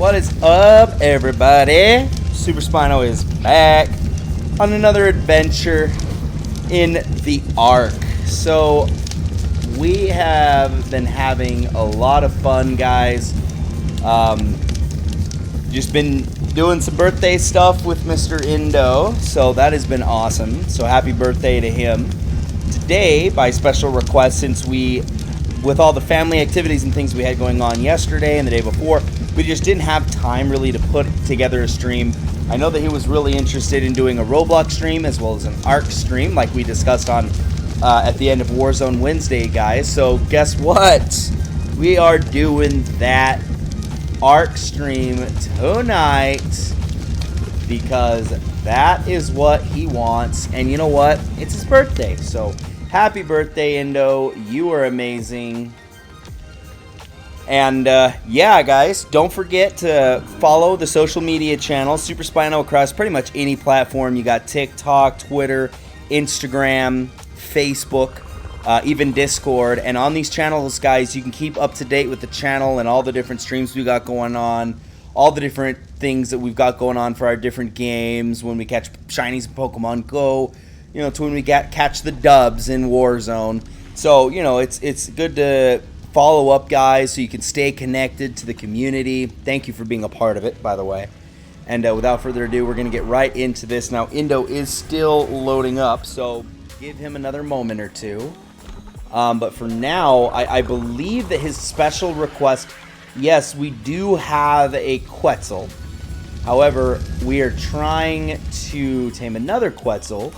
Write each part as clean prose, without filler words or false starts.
What is up, everybody? Super Spino is back on another adventure in the Ark. So, we have been having a lot of fun, guys. Just been doing some birthday stuff with Mr. Indo, so that has been awesome. So, happy birthday to him. Today, by special request, since with all the family activities and things we had going on yesterday and the day before, we just didn't have time really to put together a stream. I know that he was really interested in doing a Roblox stream as well as an Ark stream, like we discussed on at the end of Warzone Wednesday, guys. So guess what? We are doing that Ark stream tonight because that is what he wants. And you know what? It's his birthday, so happy birthday, Indo. You are amazing. And yeah, guys, don't forget to follow the social media channels, Super Spino, across pretty much any platform. You got TikTok, Twitter, Instagram, Facebook, even Discord. And on these channels, guys, you can keep up to date with the channel and all the different streams we got going on, all the different things that we've got going on for our different games, when we catch shinies in Pokemon Go, you know, to when we catch the dubs in Warzone. So, you know, it's good to follow up, guys, so you can stay connected to the community. Thank you for being a part of it, by the way. And without further ado, we're going to get right into this. Now, Indo is still loading up, so give him another moment or two. But for now, I believe that his special request, yes, we do have a Quetzal. However, we are trying to tame another Quetzal,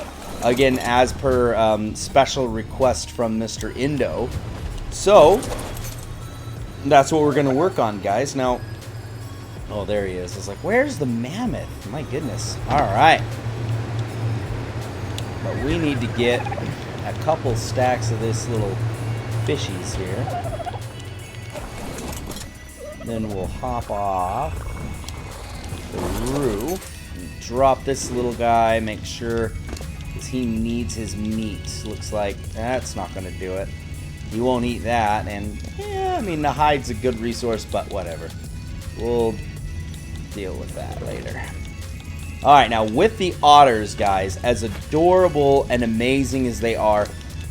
again, as per special request from Mr. Indo. So, that's what we're going to work on, guys. Now, oh, there he is. It's like, where's the mammoth? My goodness. All right. But we need to get a couple stacks of this little fishies here. Then we'll hop off the roof and drop this little guy. Make sure, because he needs his meat. Looks like that's not going to do it. He won't eat that, and yeah, I mean, the hide's a good resource, but whatever. We'll deal with that later. All right, now with the otters, guys, as adorable and amazing as they are,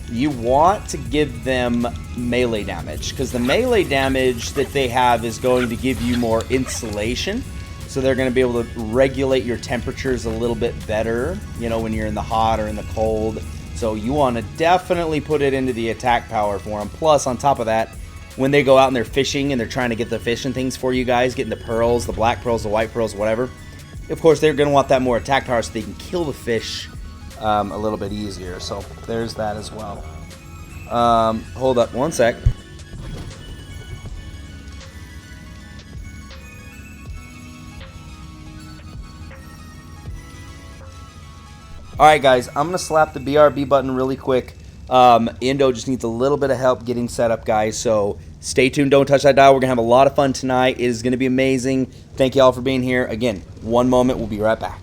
you want to give them melee damage, because the melee damage that they have is going to give you more insulation, so they're going to be able to regulate your temperatures a little bit better, you know, when you're in the hot or in the cold. So you want to definitely put it into the attack power for them. Plus, on top of that, when they go out and they're fishing and they're trying to get the fish and things for you guys, getting the pearls, the black pearls, the white pearls, whatever, of course, they're going to want that more attack power so they can kill the fish a little bit easier. So there's that as well. Hold up one sec. Alright, guys, I'm going to slap the BRB button really quick. Indo just needs a little bit of help getting set up, guys, so stay tuned. Don't touch that dial. We're going to have a lot of fun tonight. It is going to be amazing. Thank you all for being here. Again, one moment. We'll be right back.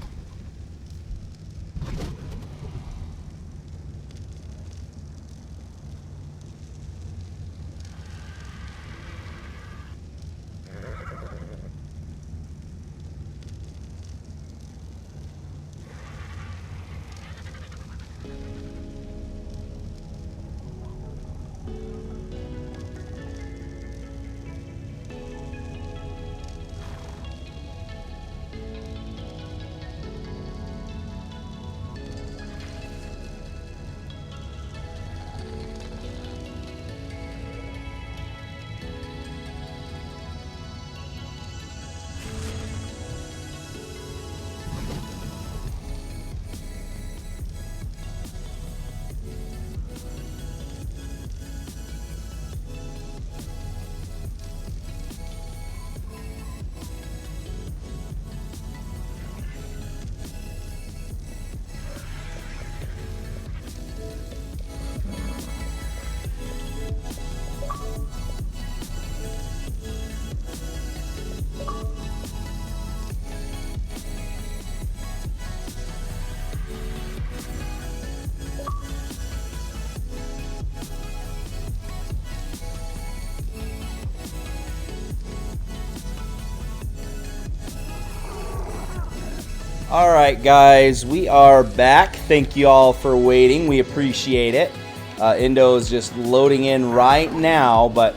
All right, guys, we are back. Thank you all for waiting. We appreciate it. Indo is just loading in right now, but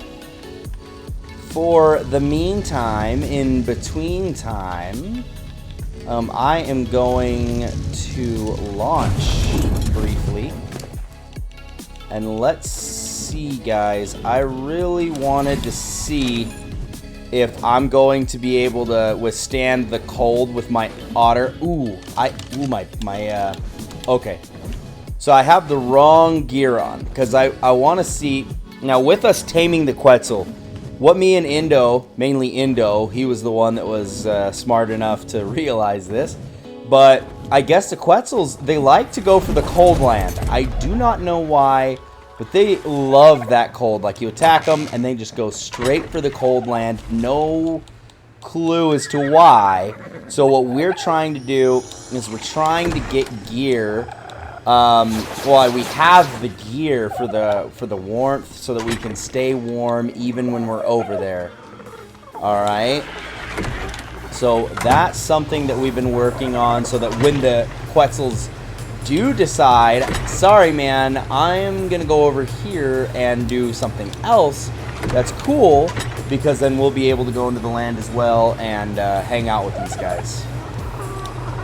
for the meantime, in between time, I am going to launch briefly. And let's see, guys. I really wanted to see if I'm going to be able to withstand the cold with my otter. Okay. So I have the wrong gear on because I want to see. Now, with us taming the Quetzal, what me and Indo, mainly Indo, he was the one that was smart enough to realize this. But I guess the Quetzals, they like to go for the cold land. I do not know why. But they love that cold. Like, you attack them, and they just go straight for the cold land. No clue as to why. So what we're trying to do is we're trying to get gear. Well, we have the gear for the warmth so that we can stay warm even when we're over there. All right. So that's something that we've been working on so that when the Quetzals do decide, sorry man, I'm gonna go over here and do something else that's cool, because then we'll be able to go into the land as well and hang out with these guys.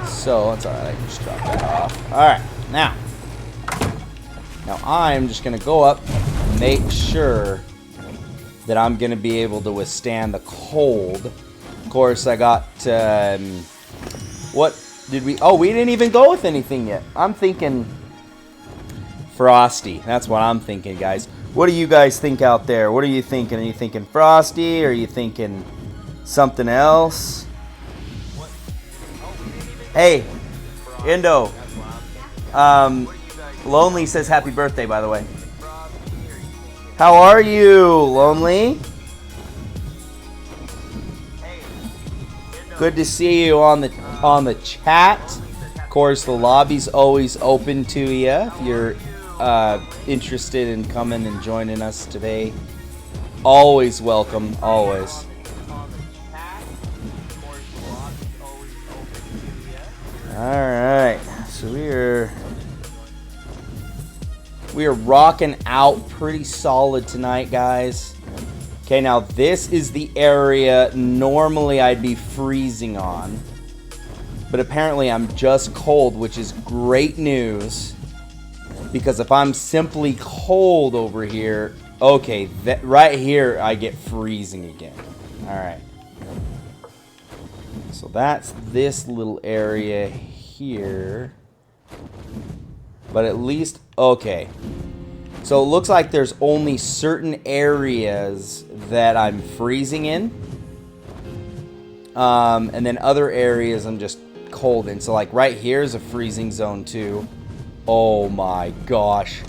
So that's alright, I can just drop that off. Alright, now I'm just gonna go up and make sure that I'm gonna be able to withstand the cold. Of course, I got what did we... Oh, we didn't even go with anything yet. I'm thinking Frosty. That's what I'm thinking, guys. What do you guys think out there? What are you thinking? Are you thinking Frosty? Or are you thinking something else? Hey, Indo. Lonely says happy birthday, by the way. How are you, Lonely? Good to see you on the chat. Of course, the lobby's always open to you if you're interested in coming and joining us today. Always welcome, always. Alright, so we are rocking out pretty solid tonight, guys. Okay, now this is the area normally I'd be freezing on. But apparently I'm just cold, which is great news. Because if I'm simply cold over here, okay, right here I get freezing again. Alright. So that's this little area here. But at least, okay. So it looks like there's only certain areas that I'm freezing in. And then other areas I'm just cold in. So like right here is a freezing zone too. Oh my gosh.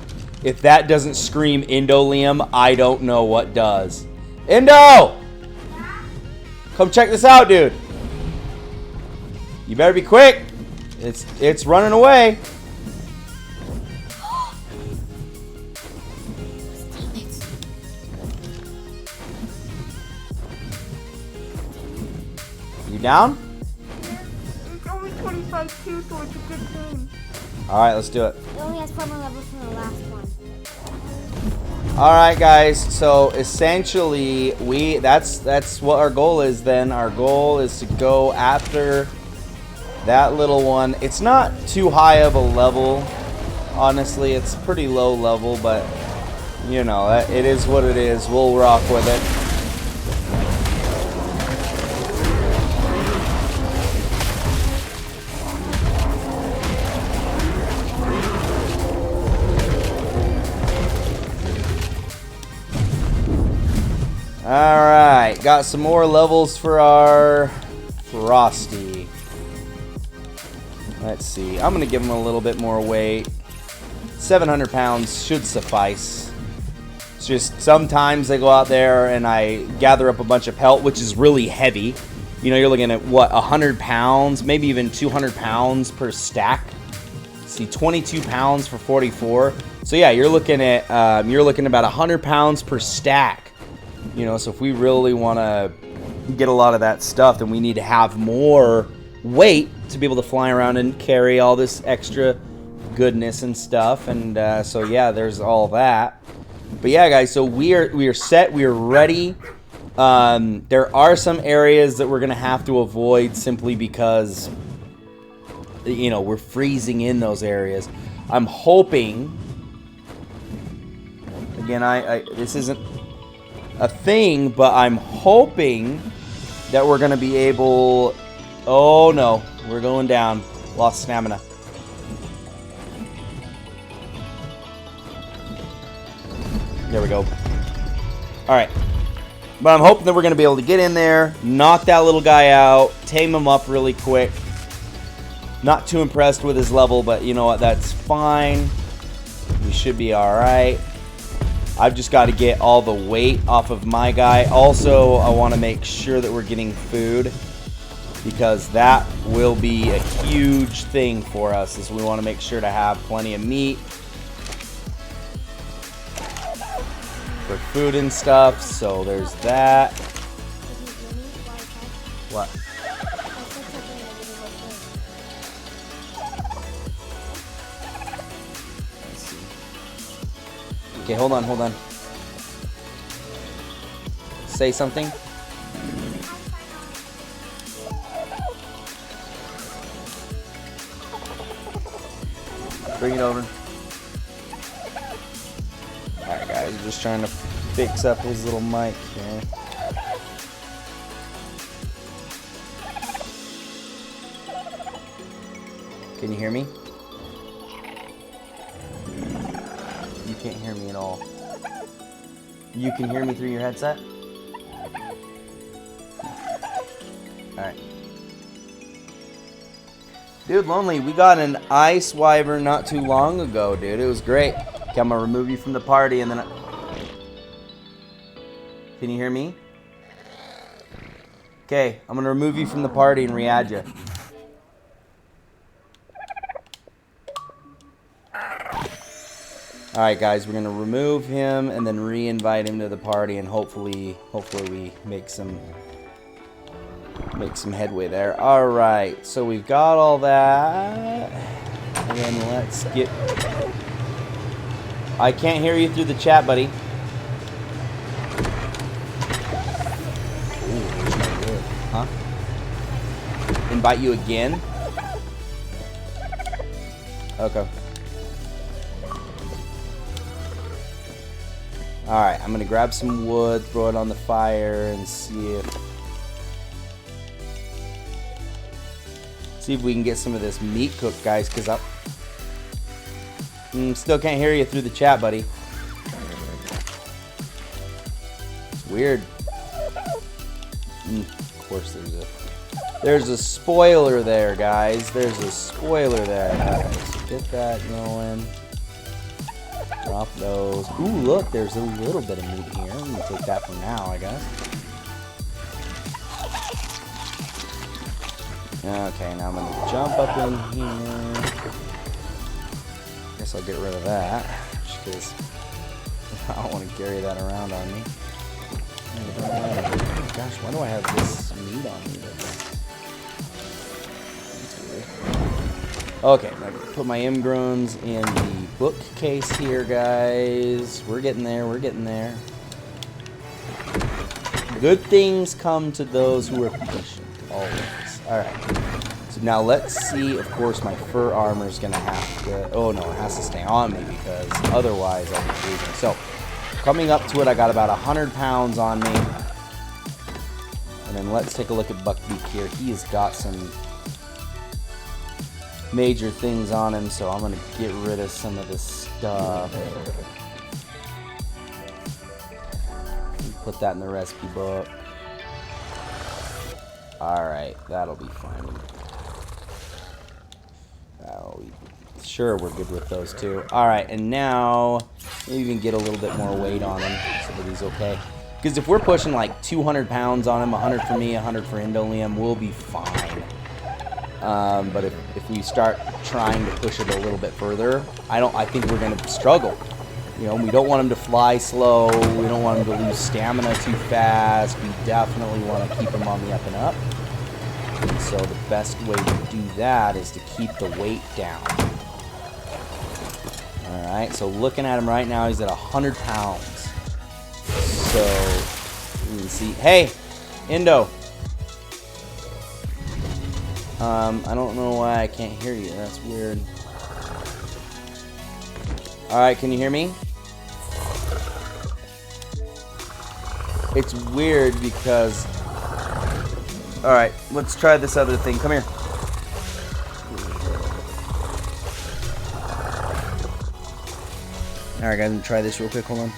If that doesn't scream IndoLiam, I don't know what does. Indo! Come check this out, dude. You better be quick. It's running away. You down? It's only 25 too, so it's a good thing. Alright, let's do it. It only has 4 more levels from the last one. Alright guys, so essentially that's what our goal is then. Our goal is to go after that little one. It's not too high of a level. Honestly, it's pretty low level, but you know, it is what it is. We'll rock with it. Alright, got some more levels for our Frosty. Let's see. I'm going to give him a little bit more weight. 700 pounds should suffice. It's just sometimes I go out there and I gather up a bunch of pelt, which is really heavy. You know, you're looking at, what, 100 pounds, maybe even 200 pounds per stack. See, 22 pounds for 44. So yeah, you're looking at about 100 pounds per stack. You know, so if we really want to get a lot of that stuff, then we need to have more weight to be able to fly around and carry all this extra goodness and stuff. And so yeah, there's all that. But yeah, guys, so we are set. We are ready. There are some areas that we're gonna have to avoid simply because, you know, we're freezing in those areas. I'm hoping. Again, this isn't a thing, but I'm hoping that we're gonna be able. Oh no, we're going down. Lost stamina. There we go. Alright. But I'm hoping that we're going to be able to get in there, knock that little guy out, tame him up really quick. Not too impressed with his level, but you know what? That's fine. We should be alright. I've just got to get all the weight off of my guy. Also, I want to make sure that we're getting food, because that will be a huge thing for us, is we want to make sure to have plenty of meat for food and stuff. So there's that. What? Let's see. Okay, hold on. Say something. Bring it over. Alright guys, we're just trying to fix up his little mic here. Can you hear me? You can't hear me at all. You can hear me through your headset? Alright. Dude, Lonely, we got an ice wyvern not too long ago, dude. It was great. Okay, I'm gonna remove you from the party and then Can you hear me? Okay, I'm gonna remove you from the party and re-add you. Alright guys, we're gonna remove him and then re-invite him to the party, and hopefully we make some headway there. Alright, so we've got all that. And then let's get... I can't hear you through the chat, buddy. Ooh, that's not good. Huh? Invite you again? Okay. Alright, I'm gonna grab some wood, throw it on the fire, and see if we can get some of this meat cooked, guys, because I still can't hear you through the chat, buddy. It's weird. Of course there's a spoiler there, guys. There's a spoiler there. Alright, so get that going. Drop those. Ooh, look, there's a little bit of meat here. I'm gonna take that for now, I guess. Okay, now I'm gonna jump up in here. Guess I'll get rid of that, just because I don't want to carry that around on me. Gosh, why do I have this meat on me? That's weird. Okay, I'm gonna put my ingrowns in the bookcase here, guys. We're getting there. We're getting there. Good things come to those who are patient, always. Alright. So now let's see. Of course, my fur armor is going to have to... Oh, no, it has to stay on me because otherwise I'll be freezing. So, coming up to it, I got about 100 pounds on me. And then let's take a look at Buckbeak here. He has got some major things on him, so I'm going to get rid of some of this stuff. Put that in the recipe book. Alright, that'll be fine. Sure, we're good with those two. Alright, and now maybe we can get a little bit more weight on him so that he's okay. Because if we're pushing like 200 pounds on him, 100 for me, 100 for IndoLiam, we'll be fine. But if we start trying to push it a little bit further, I think we're going to struggle. You know, we don't want him to fly slow. We don't want him to lose stamina too fast. We definitely want to keep him on the up and up. So the best way to do that is to keep the weight down. Alright, so looking at him right now, he's at 100 pounds. So, you can see, hey, Indo. I don't know why I can't hear you. That's weird. Alright, can you hear me? It's weird because... Alright, let's try this other thing. Come here. Alright, guys, I'm gonna try this real quick. Hold on.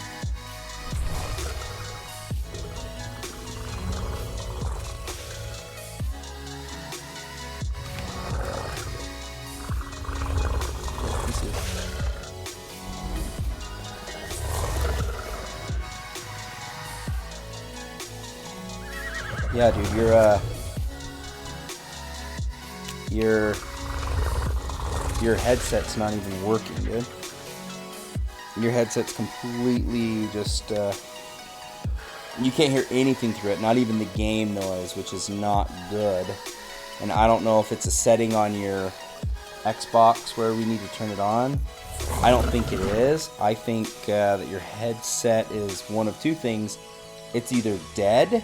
Yeah, dude, your headset's not even working, dude. Your headset's completely just you can't hear anything through it, not even the game noise, which is not good. And I don't know if it's a setting on your Xbox where we need to turn it on. I don't think it is. I think that your headset is one of two things. It's either dead,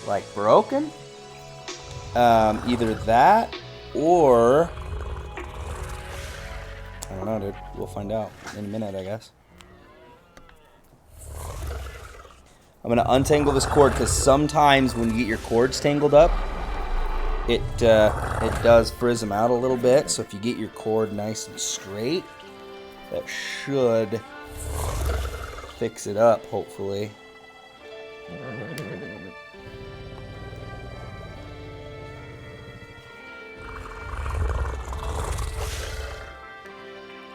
like broken, either that or I don't know, dude. We'll find out in a minute, I guess. I'm gonna untangle this cord because sometimes when you get your cords tangled up, it does frizz them out a little bit. So if you get your cord nice and straight, that should fix it up, hopefully.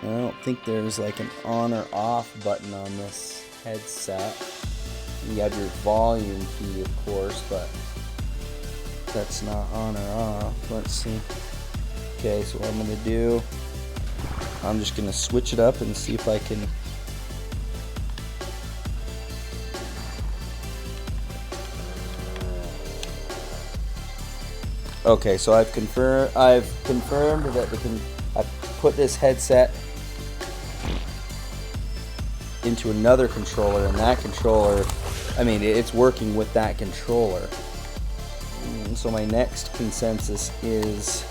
I don't think there's like an on or off button on this headset. You have your volume key, of course, but that's not on or off. Let's see. Okay, so what I'm gonna do, I'm just gonna switch it up and see if I can. Okay, so I've confirmed that I put this headset into another controller, and that controller, I mean, it's working with that controller. And so my next consensus is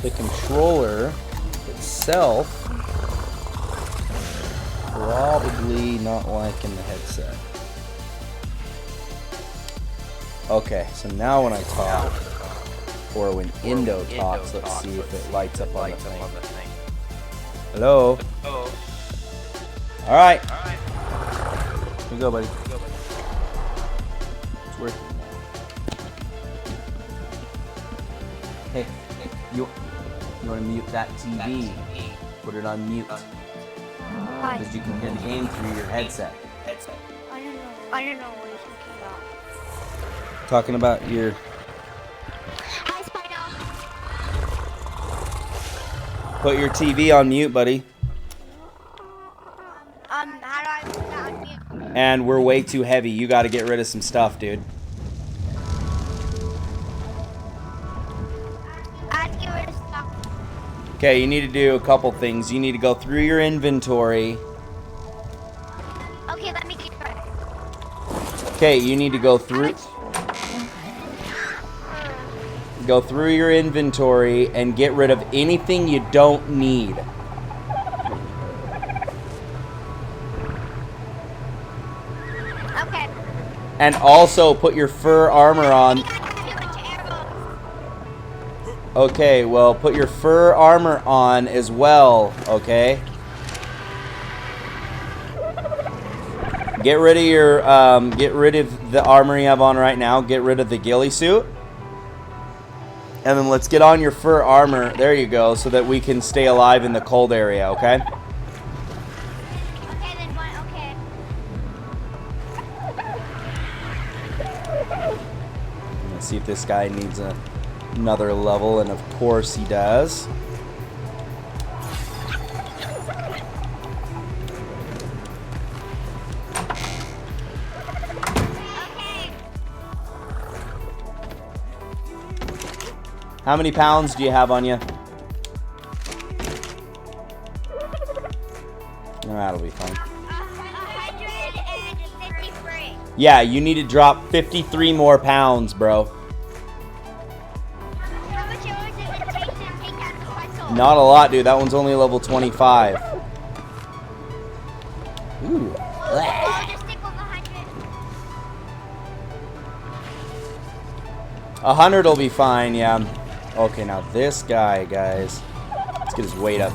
the controller itself probably not liking the headset. Okay, so now when I talk, or when Indo talks, let's see if it lights up on the thing. Hello? Alright. Here you go, buddy. It's working now. Hey, you want to mute that TV? Put it on mute. Because you can hear the game through your headset. I don't know what you're talking about. Talking about your... Hi, Spider. Put your TV on mute, buddy. How do I put that on mute? And we're way too heavy. You got to get rid of some stuff, dude. I have to get rid of stuff. Okay, you need to do a couple things. You need to go through your inventory. Okay, let me get ready. Okay, you need to go through your inventory and get rid of anything you don't need. Okay. And also put your fur armor on. Okay, well, put your fur armor on as well, okay? Get rid of the armor you have on right now. Get rid of the ghillie suit. And then let's get on your fur armor. There you go, so that we can stay alive in the cold area, okay? Okay, then what? Okay. Let's see if this guy needs another level, and of course he does. How many pounds do you have on you? That'll be fine. 153. Yeah, you need to drop 53 more pounds, bro. How much hours does it take to take that pretzel? Not a lot, dude. That one's only level 25. Ooh. I'll just stick with 100. 100 will be fine, yeah. Okay, now this guy, guys. Let's get his weight up.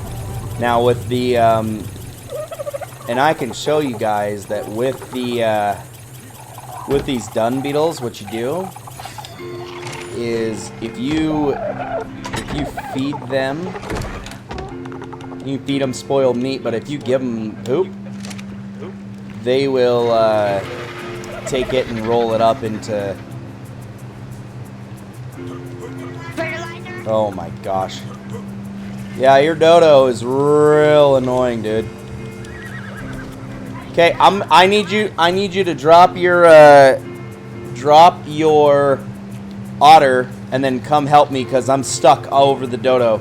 Now with the, and I can show you guys that with the, with these dung beetles, what you do is if you feed them, you feed them spoiled meat, but if you give them poop, they will take it and roll it up into... Fertilizer? Oh my gosh. Yeah, your dodo is real annoying, dude. Okay, I need you to drop your otter and then come help me because I'm stuck all over the dodo.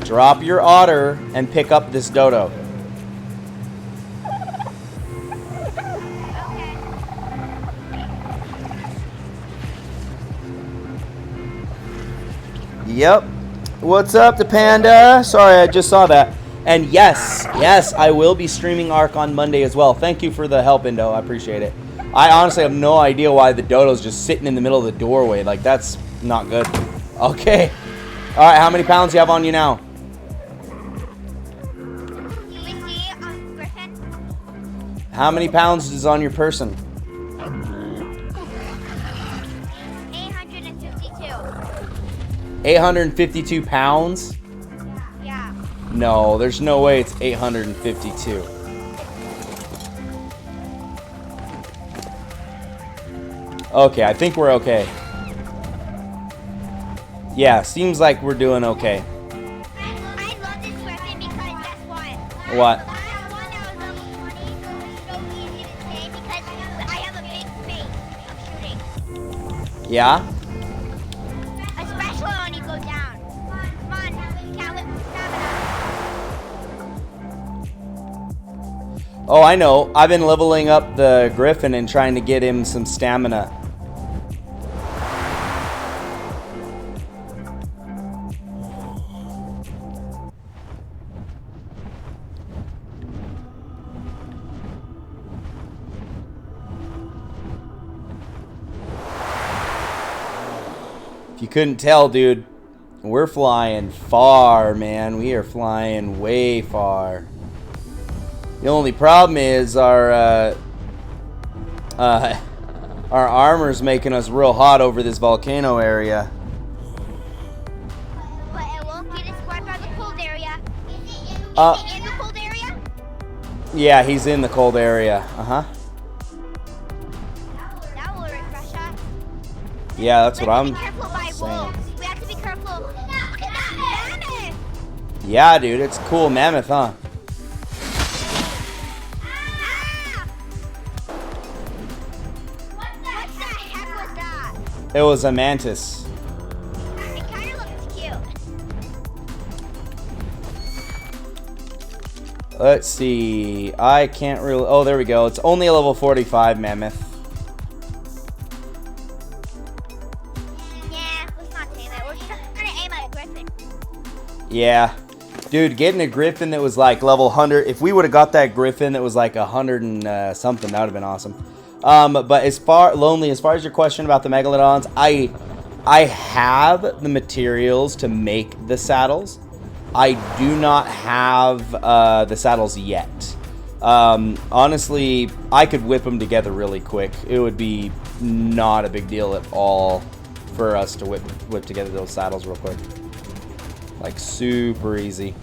Drop your otter and pick up this dodo. Yep. What's up, the panda? Sorry, I just saw that. And yes, I will be streaming Ark on Monday as well. Thank you for the help, Indo. I appreciate it. I honestly have no idea why the dodo's just sitting in the middle of the doorway. Like, that's not good. Okay. All right, how many pounds do you have on you now? How many pounds is on your person? 852. 852 pounds? Yeah. No, there's no way it's 852. Okay, I think we're okay. Yeah, seems like we're doing okay. I love this weapon because guess what? What? The last one that was level 20 was so easy to tame because I have a big space of shooting. Yeah? Especially when you go down. Come on, Caleb, stamina. Oh, I know. I've been leveling up the Griffin and trying to get him some stamina. If you couldn't tell, dude, we're flying far, man. We are flying way far. The only problem is our armor's making us real hot over this volcano area. But it won't get us right by the cold area. Is it in the cold area? Yeah, he's in the cold area. Uh-huh. That will refresh us. Yeah, that's what I'm Be careful by wolves. We have to be careful. Look at that mammoth! Yeah, dude, it's a cool mammoth, huh? What the heck was that? It was a mantis. It kind of looks cute. Let's see. I can't really... Oh, there we go. It's only a level 45 mammoth. Yeah, let's not tame it. We're just gonna aim at a griffin. Yeah. Dude, getting a griffin that was like level 100... If we would have got that griffin that was like 100 and something, that would have been awesome. But as far as your question about the megalodons, I have the materials to make the saddles. I do not have the saddles yet. Honestly, I could whip them together really quick. It would be not a big deal at all for us to whip together those saddles real quick. Like, super easy.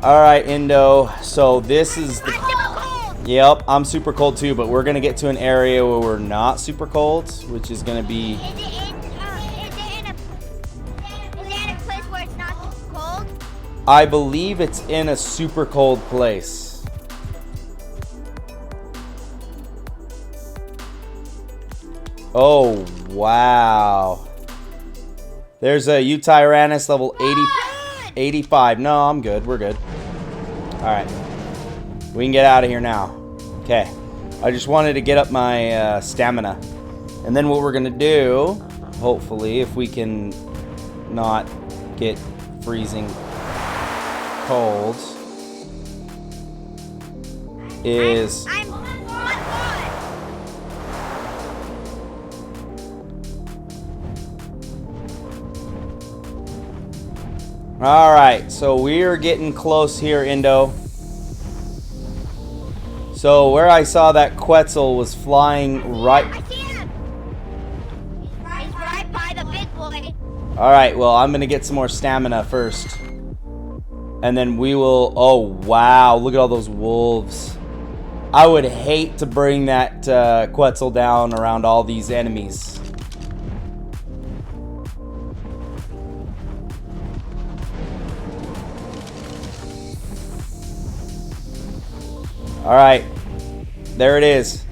Alright, Indo. So this is the... I'm super cold! Yep, I'm super cold too, but we're going to get to an area where we're not super cold, which is going to be... Is it in a place where it's not cold? I believe it's in a super cold place. Oh, wow. There's a Utyrannus level 85. No, I'm good. We're good. Alright. We can get out of here now. Okay. I just wanted to get up my stamina. And then what we're going to do, hopefully, if we can not get freezing cold, is... Alright, so we're getting close here, Indo. So where I saw that Quetzal was flying right... I see him! He's right by the big boy. Alright, well, I'm going to get some more stamina first. And then we will... Oh, wow, look at all those wolves. I would hate to bring that Quetzal down around all these enemies. All right, there it is.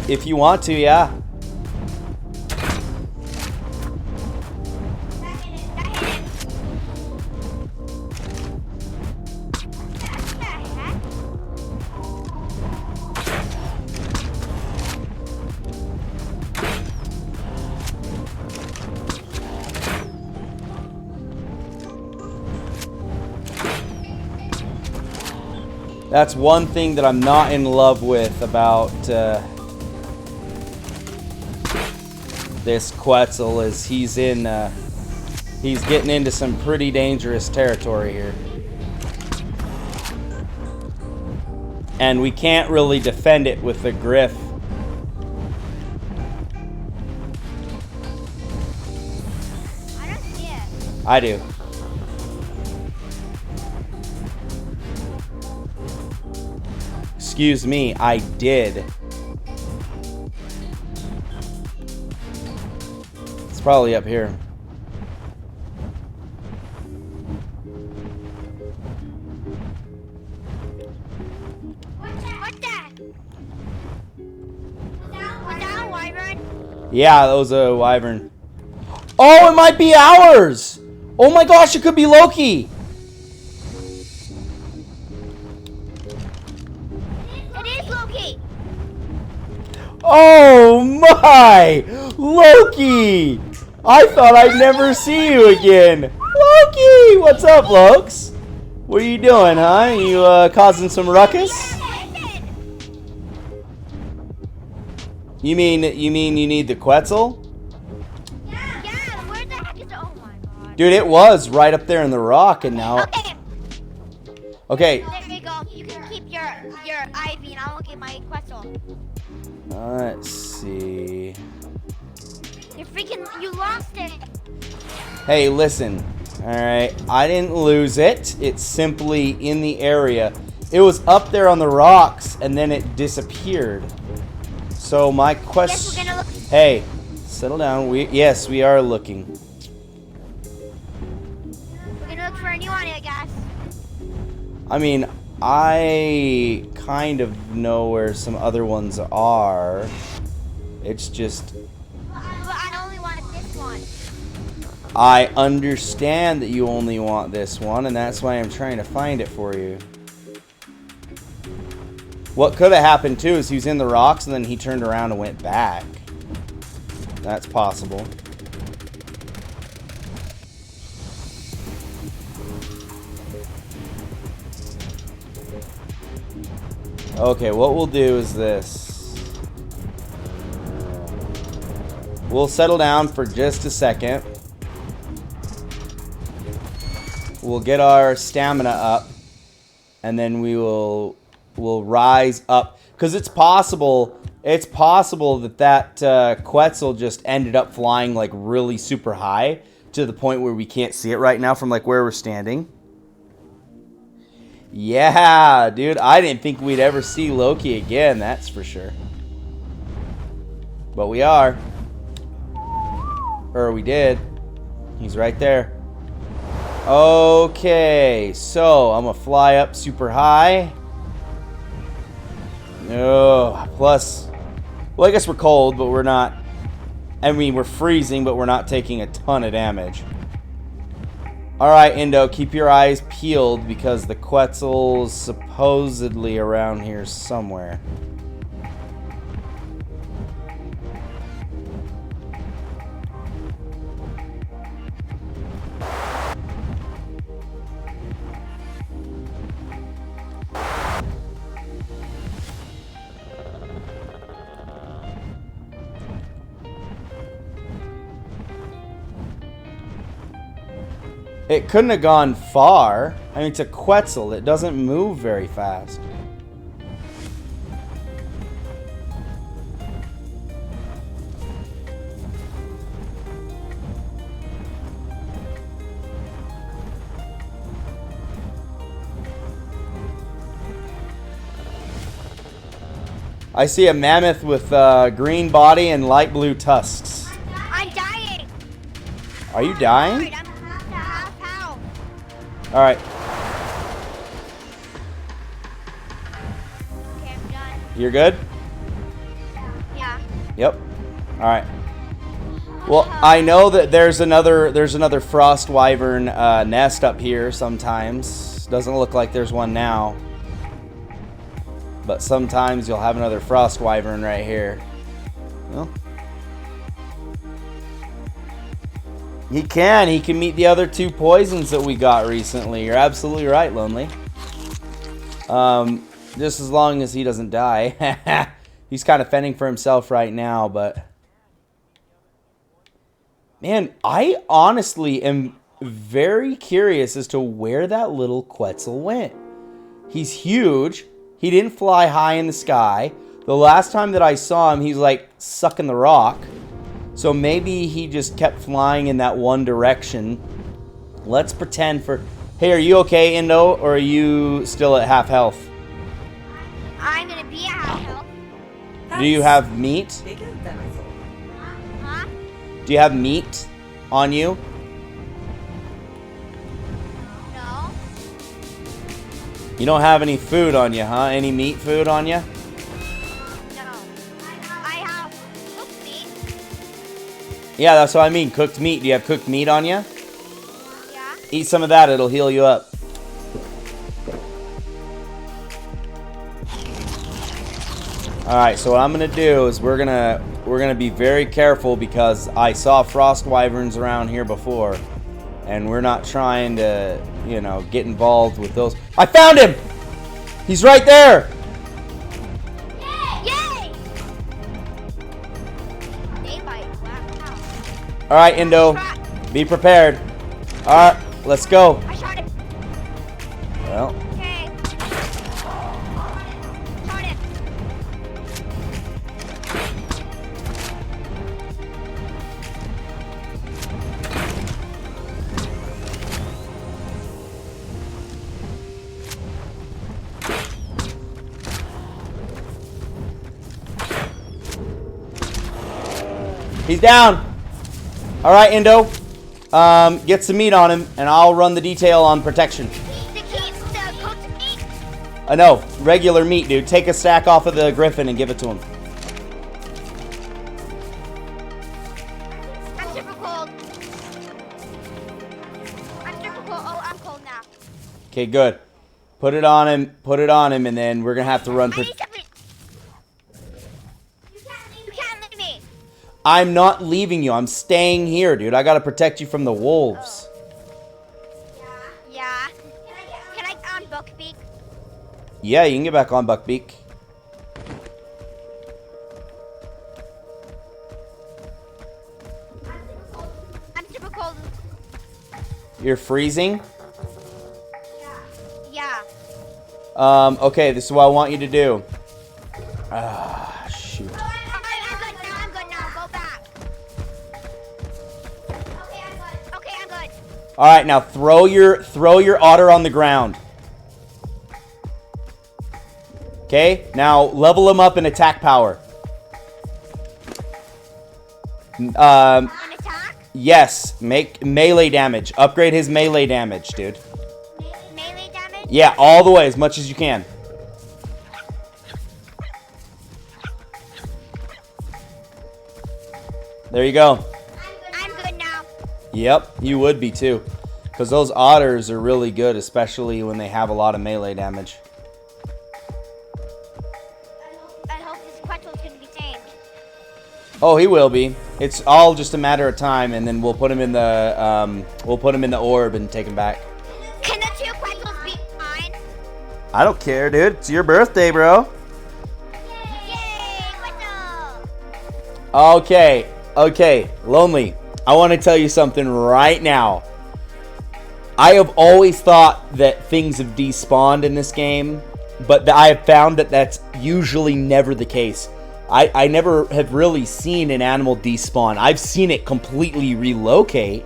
If you want to, yeah. That's one thing that I'm not in love with about this Quetzal is he's getting into some pretty dangerous territory here. And we can't really defend it with the Griff. I don't see it. I do. Excuse me, I did. It's probably up here. What's that? Was that a wyvern? Yeah, that was a wyvern. Oh, it might be ours! Oh my gosh, it could be Loki! Oh my! Loki! I thought I'd never see you again. Loki! What's up, Lokes? What are you doing, huh? You causing some ruckus? You mean you need the Quetzal? Yeah, where the heck is it? Oh my god. Dude, it was right up there in the rock and now... Okay. There you go. You can keep your Ivy and I'll look at my Quetzal. Let's see. You lost it. Hey, listen. Alright, I didn't lose it. It's simply in the area. It was up there on the rocks and then it disappeared. So my question... Yes, we're gonna look. Hey, settle down. Yes, we are looking. We're gonna look for a new one, I guess. I mean, I kind of know where some other ones are. It's just... But I only want this one. I understand that you only want this one, and that's why I'm trying to find it for you. What could have happened, too, is he was in the rocks, and then he turned around and went back. That's possible. Okay, what we'll do is this. We'll settle down for just a second. We'll get our stamina up, and then we'll rise up. Because it's possible that Quetzal just ended up flying like really super high to the point where we can't see it right now from like where we're standing. Yeah, dude, I didn't think we'd ever see Loki again, that's for sure. But we are. Or we did. He's right there. Okay, so I'm gonna fly up super high. Oh, plus, well, I guess we're cold, but we're not. I mean, we're freezing, but we're not taking a ton of damage. Alright, Indo, keep your eyes peeled because the Quetzal's supposedly around here somewhere. It couldn't have gone far. I mean, it's a Quetzal. It doesn't move very fast. I see a mammoth with green body and light blue tusks. I'm dying. Are you dying? I'm half health. All right. Okay, I'm done. You're good? Yeah. Yep. All right. Well, I know that there's another frost wyvern nest up here sometimes. Doesn't look like there's one now. But sometimes you'll have another frost wyvern right here. Well, he can meet the other two poisons that we got recently. You're absolutely right, Lonely. Just as long as he doesn't die. He's kind of fending for himself right now, but man, I honestly am very curious as to where that little Quetzal went. He's huge. He didn't fly high in the sky. The last time that I saw him, he's like sucking the rock. So maybe he just kept flying in that one direction. Let's pretend for... Hey, are you okay, Indo? Or are you still at half health? I'm gonna be at half health. Do you have meat? Bigger than I thought. Huh? Do you have meat on you? No. You don't have any food on you, huh? Any meat food on you? No. I have cooked meat. Yeah, that's what I mean. Cooked meat. Do you have cooked meat on you? Yeah. Eat some of that. It'll heal you up. Alright, so what I'm gonna do is we're gonna be very careful because I saw frost wyverns around here before. And we're not trying to, you know, get involved with those. I found him! He's right there! Yay! They bite. Wow. Alright, Indo. Be prepared. Alright, let's go. I shot him. Well, Okay. Shot him. he's down. Alright, Indo. Get some meat on him, and I'll run the detail on protection. The cooked meat. No, regular meat, dude. Take a stack off of the griffin and give it to him. I'm super cold. I'm super cold. Oh, I'm cold now. Okay, good. Put it on him, and then we're gonna have to run. I need something. You can't leave me. I'm not leaving you. I'm staying here, dude. I gotta protect you from the wolves. Yeah. Can I on Buckbeak? Yeah, you can get back on Buckbeak. I'm super cold. You're freezing? Yeah. Okay, this is what I want you to do. Ah, shoot. I'm good now. Go back. Okay, I'm good. All right, now throw your otter on the ground. Okay, now level him up in attack power. An attack? Yes, make melee damage. Upgrade his melee damage, dude. Melee damage? Yeah, all the way, as much as you can. There you go. I'm good now. Yep, you would be too. Because those otters are really good, especially when they have a lot of melee damage. I hope this Quetzal's gonna be tamed. Oh, he will be. It's all just a matter of time, and then we'll put him in the orb and take him back. Can the 2 Quetzals be mine? I don't care, dude. It's your birthday, bro. Yay, Quetzal! Okay, Lonely. I want to tell you something right now. I have always thought that things have despawned in this game, but I have found that that's usually never the case. I never have really seen an animal despawn. I've seen it completely relocate,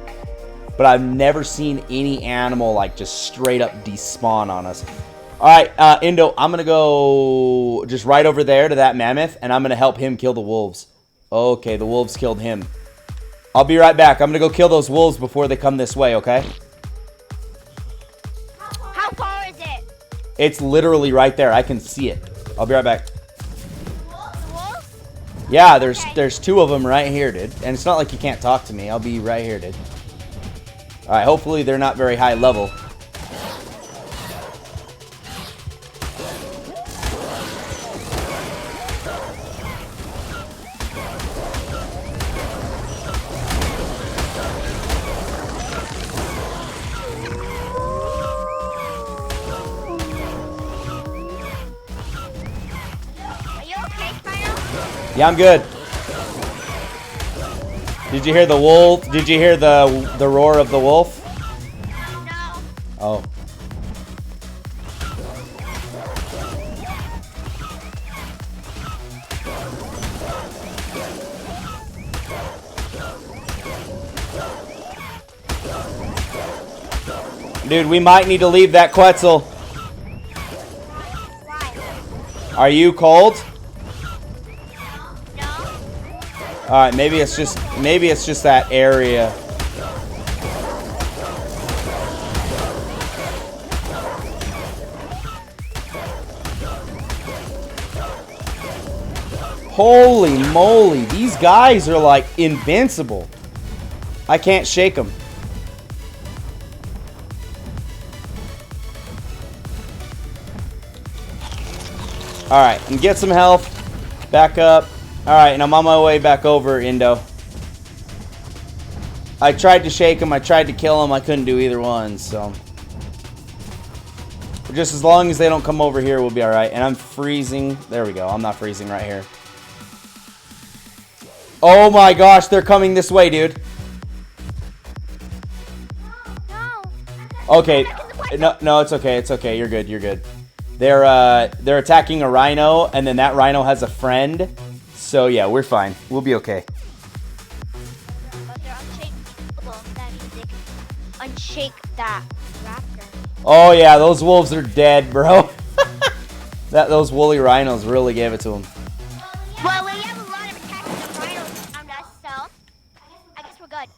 but I've never seen any animal like just straight up despawn on us. All right, Indo, I'm going to go just right over there to that mammoth, and I'm going to help him kill the wolves. Okay, the wolves killed him. I'll be right back. I'm going to go kill those wolves before they come this way, okay? How far is it? It's literally right there. I can see it. I'll be right back. Wolves? Yeah, there's 2 of them right here, dude. And it's not like you can't talk to me. I'll be right here, dude. All right, hopefully they're not very high level. Are you okay, Spino? Yeah, I'm good. Did you hear the wolf? Did you hear the roar of the wolf? No. Oh. Dude, we might need to leave that Quetzal. Why? Are you cold? No. All right, maybe it's just that area. Holy moly, these guys are like invincible. I can't shake them. All right, and get some health. Back up. All right, and I'm on my way back over, Indo. I tried to shake him. I tried to kill him. I couldn't do either one, so. Just as long as they don't come over here, we'll be all right. And I'm freezing. There we go. I'm not freezing right here. Oh my gosh, they're coming this way, dude. No. Okay. No, it's okay. It's okay. You're good. You're good. They're attacking a rhino, and then that rhino has a friend. So yeah, we're fine. We'll be okay. But they're unshakable. That means they can unshake that raptor. Oh yeah, those wolves are dead, bro. Those woolly rhinos really gave it to them. Well, we have a lot of attacks of rhinos around us, so I guess we're good.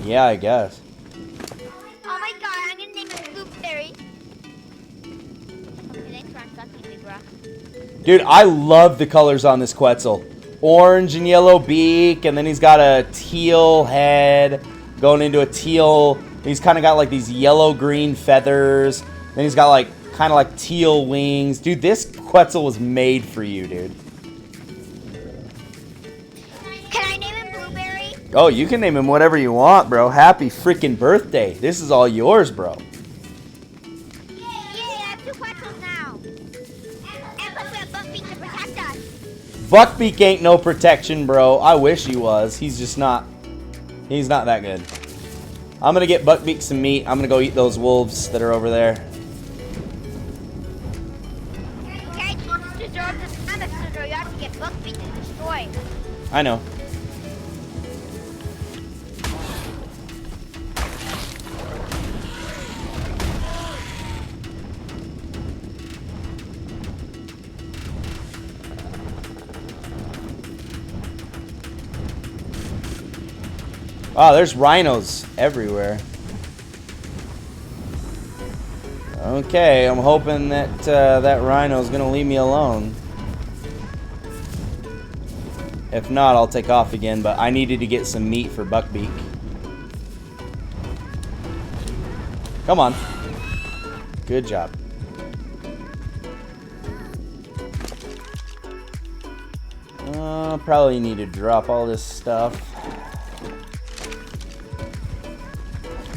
Yeah, I guess. Oh my god, I'm gonna name it Blueberry. Okay, thanks for unsucking me, bro. Dude, I love the colors on this Quetzal. Orange and yellow beak, and then he's got a teal head going into a teal. He's kind of got like these yellow-green feathers. Then he's got like kind of like teal wings. Dude, this Quetzal was made for you, dude. Can I name him Blueberry? Oh, you can name him whatever you want, bro. Happy freaking birthday. This is all yours, bro. Yay, I have 2 Quetzals now. And plus we have Buckbeak to protect us. Buckbeak ain't no protection, bro. I wish he was. He's just not. He's not that good. I'm gonna get Buckbeak some meat. I'm gonna go eat those wolves that are over there. Okay, you just deserve this mammoth, so you have to get Buckbeak and destroy. I know. Wow, there's rhinos everywhere. Okay, I'm hoping that that rhino's gonna leave me alone. If not, I'll take off again, but I needed to get some meat for buckbeak. Come on. Good job. Probably need to drop all this stuff.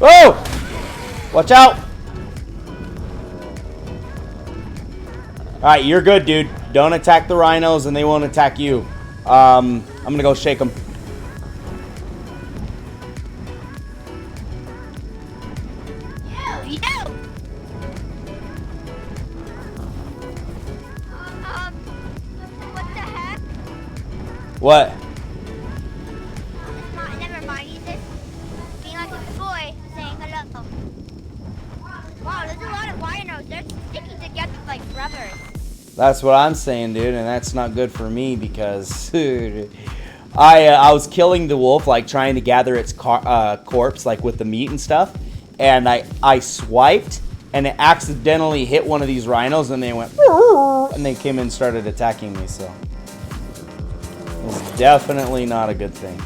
Whoa! Watch out! Alright, you're good, dude. Don't attack the rhinos and they won't attack you. I'm gonna go shake them. What the heck? What? Never mind. He's just being like a boy saying hello. Wow, there's a lot of rhinos. They're sticking together like brothers. That's what I'm saying, dude, and that's not good for me because I was killing the wolf, like trying to gather its corpse, like with the meat and stuff, and I swiped, and it accidentally hit one of these rhinos, and they went, and they came in and started attacking me. So it's definitely not a good thing.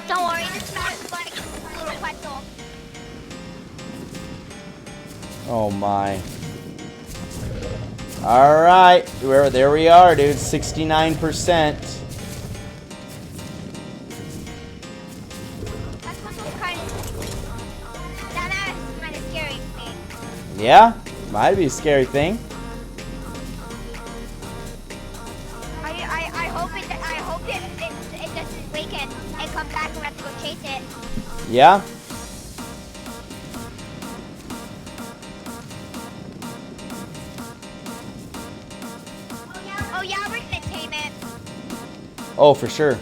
Don't worry, this is like a little pretzel. Oh my. Alright, there we are, dude. 69%. That pretzel's kind of scary to me. Yeah, might be a scary thing. I hope it doesn't weaken and come back and we have to go chase it. Yeah? Oh yeah, we're gonna tame it. Oh, for sure.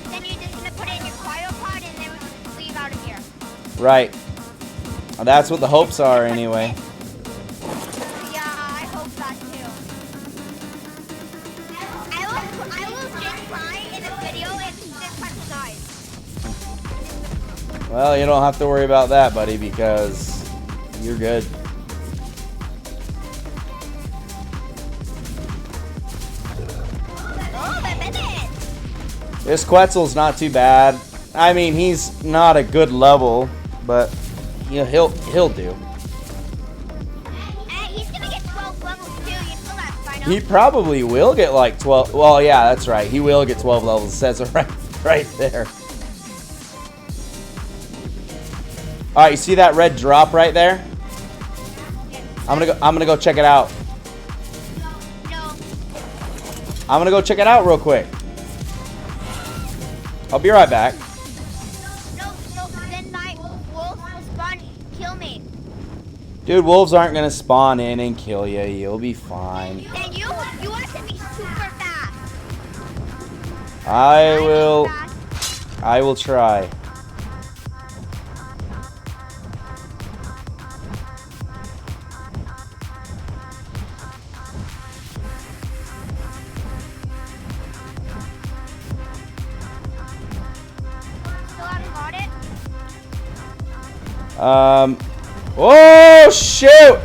Then you're just gonna put it in your cryopod and then we just leave out of here. Right. That's what the hopes are, anyway. Yeah, I hope that too. I will just try in a video if this pretzel dies. Well, you don't have to worry about that, buddy, because you're good. Oh, I bet it. This Quetzal's not too bad. I mean, he's not a good level, but you know, he'll do. He's gonna get 12 levels too. You still have to find out. He probably will get like 12. Well, yeah, that's right. He will get 12 levels. It says it right there. All right, you see that red drop right there? I'm gonna go check it out. No. I'm gonna go check it out real quick. I'll be right back. No, then my wolves will spawn, kill me. Dude, wolves aren't gonna spawn in and kill you. You'll be fine. Then you have to be super fast. I Fast. will try. Still haven't got it. Oh shoot!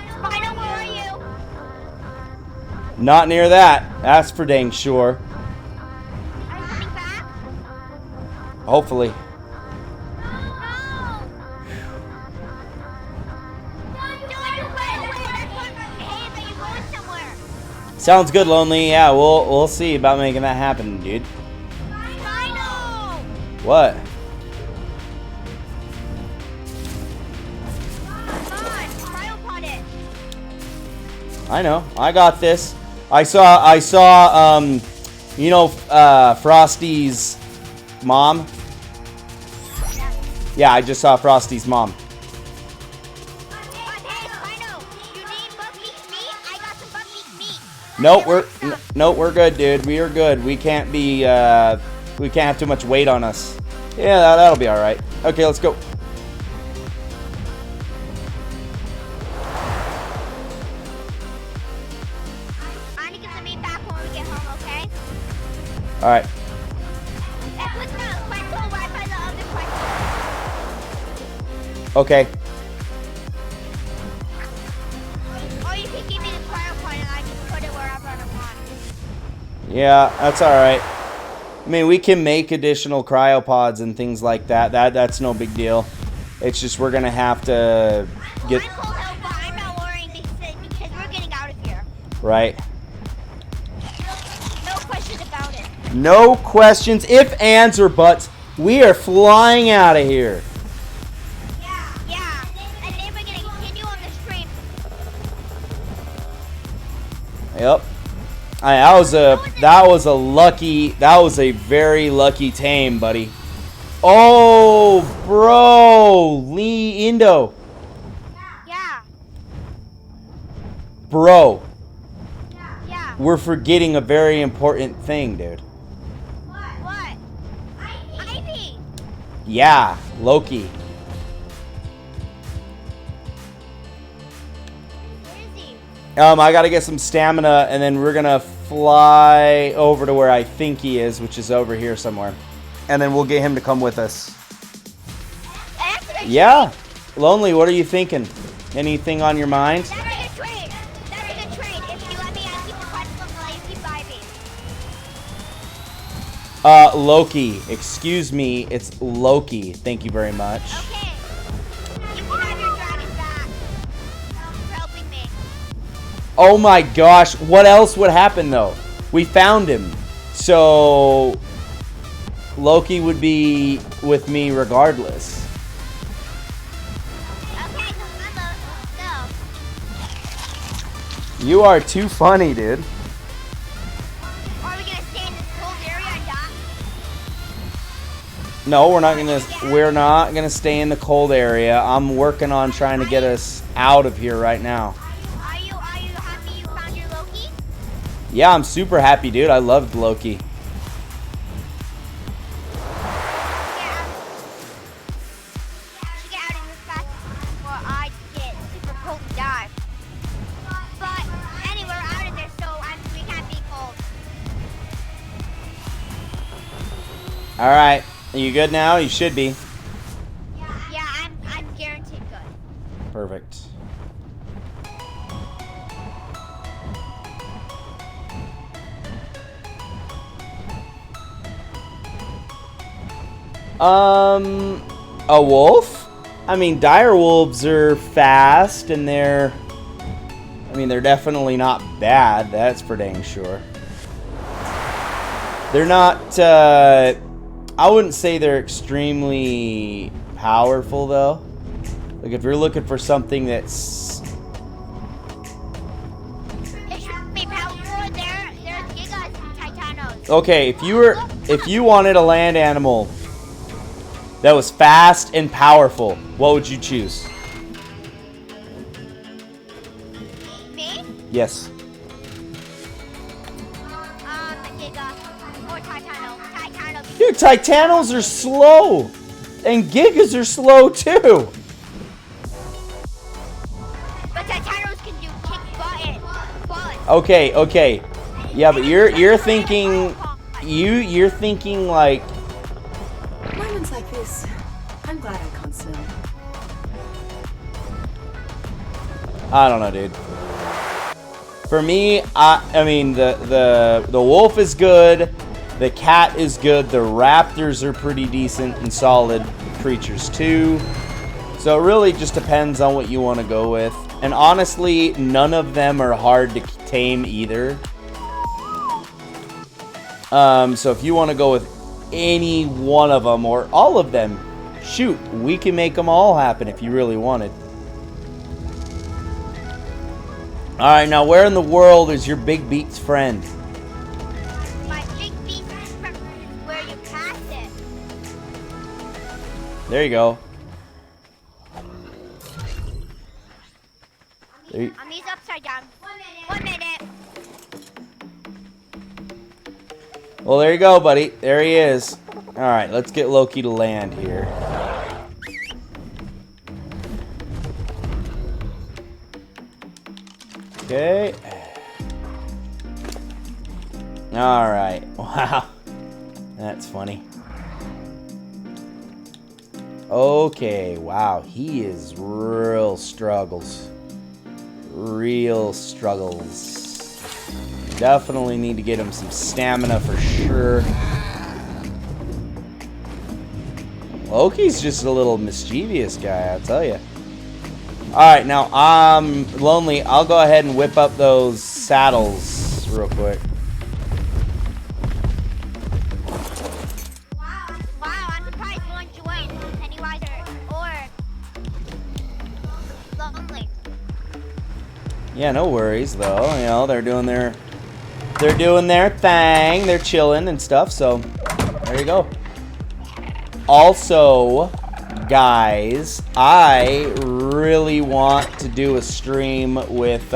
Spino, where are you? Not near that. That's for dang sure. Are you coming back? Hopefully. No. Are you going somewhere? Sounds good, Lonely. Yeah, we'll see about making that happen, dude. Spino! What? Come on, cryopod it. I know. I got this. I saw you know, Frosty's mom. Yeah, I just saw Frosty's mom. Hey, Spino, you need buckwheat meat? I got some buckwheat meat. Nope, we're good, dude. We are good. We can't have too much weight on us. Yeah, that'll be all right. Okay, let's go. All right. And put the pretzel right by the other pretzel. Okay. Or you can give me the cryo point and I just put it wherever I want. Yeah, that's all right. I mean, we can make additional cryopods and things like that. That's no big deal. It's just we're gonna have to get I'm cold out, but I'm not worrying because we're getting out of here. right. No questions about it. No questions, if, ands, or buts. We are flying out of here. Yeah. And then we're gonna continue on the stream. Yep. That was a very lucky tame, buddy. Oh, bro, Lee Indo, Yeah. bro. Yeah. We're forgetting a very important thing, dude. What? Ivy. Yeah, Loki. Where is he? I gotta get some stamina, and then we're gonna fly over to where I think he is, which is over here somewhere. And then we'll get him to come with us. Actually, Yeah. Lonely, what are you thinking? Anything on your mind? That's a good trade. That's a good trade. If you let me, I keep the pretzel and let you keep Ivy. Loki. Excuse me, it's Loki. Thank you very much. Okay. You can have your dragon back. For helping me. Oh my gosh, what else would happen though? We found him. So Loki would be with me regardless. Okay, let's go. You are too funny, dude. Are we gonna stay in this cold area and die? No, we're not gonna stay in the cold area. I'm working on trying to get us out of here right now. Are you happy you found your Loki? Yeah, I'm super happy, dude. I loved Loki. Yeah. We should get out of here fast before I get super cold and die. But anyway, we're out of there, so we can't be cold. All right, are you good now? You should be. Yeah, I'm guaranteed good. Perfect. A wolf? I mean, dire wolves are fast and they're definitely not bad. That's for dang sure. They're not, I wouldn't say they're extremely powerful though. Like if you're looking for something that's, It should be powerful. There's Gigas and Titanos. okay, if you wanted a land animal that was fast and powerful, what would you choose? Me? Yes. Giga or Titano. Titano. Dude, Titanos are slow. And Gigas are slow too. But Titanos can do kick butt. Okay. Yeah, but you're thinking you're thinking like Moments like this, I'm glad I can't smell. I don't know, dude. For me, I mean the wolf is good, the cat is good, the raptors are pretty decent and solid creatures too. So it really just depends on what you want to go with. And honestly, none of them are hard to tame either. So if you want to go with any one of them or all of them, shoot, we can make them all happen if you really wanted. Alright, now where in the world is your Big Beats friend? My big beast is where you pass it. There you go. There you- He's upside down. 1 minute. Well, there you go, buddy. There he is. Alright, let's get Loki to land here. Okay. Alright. Wow. That's funny. Okay, wow. He is real struggles. Real struggles. Definitely need to get him some stamina for sure. Loki's just a little mischievous guy, I'll tell you. Alright, now I'm lonely. I'll go ahead and whip up those saddles real quick. Wow, I'm surprised no one joined Pennywise or Lonely. Yeah, no worries though. You know, they're doing their thing. They're chilling and stuff, so there you go. Also, guys, I really want to do a stream with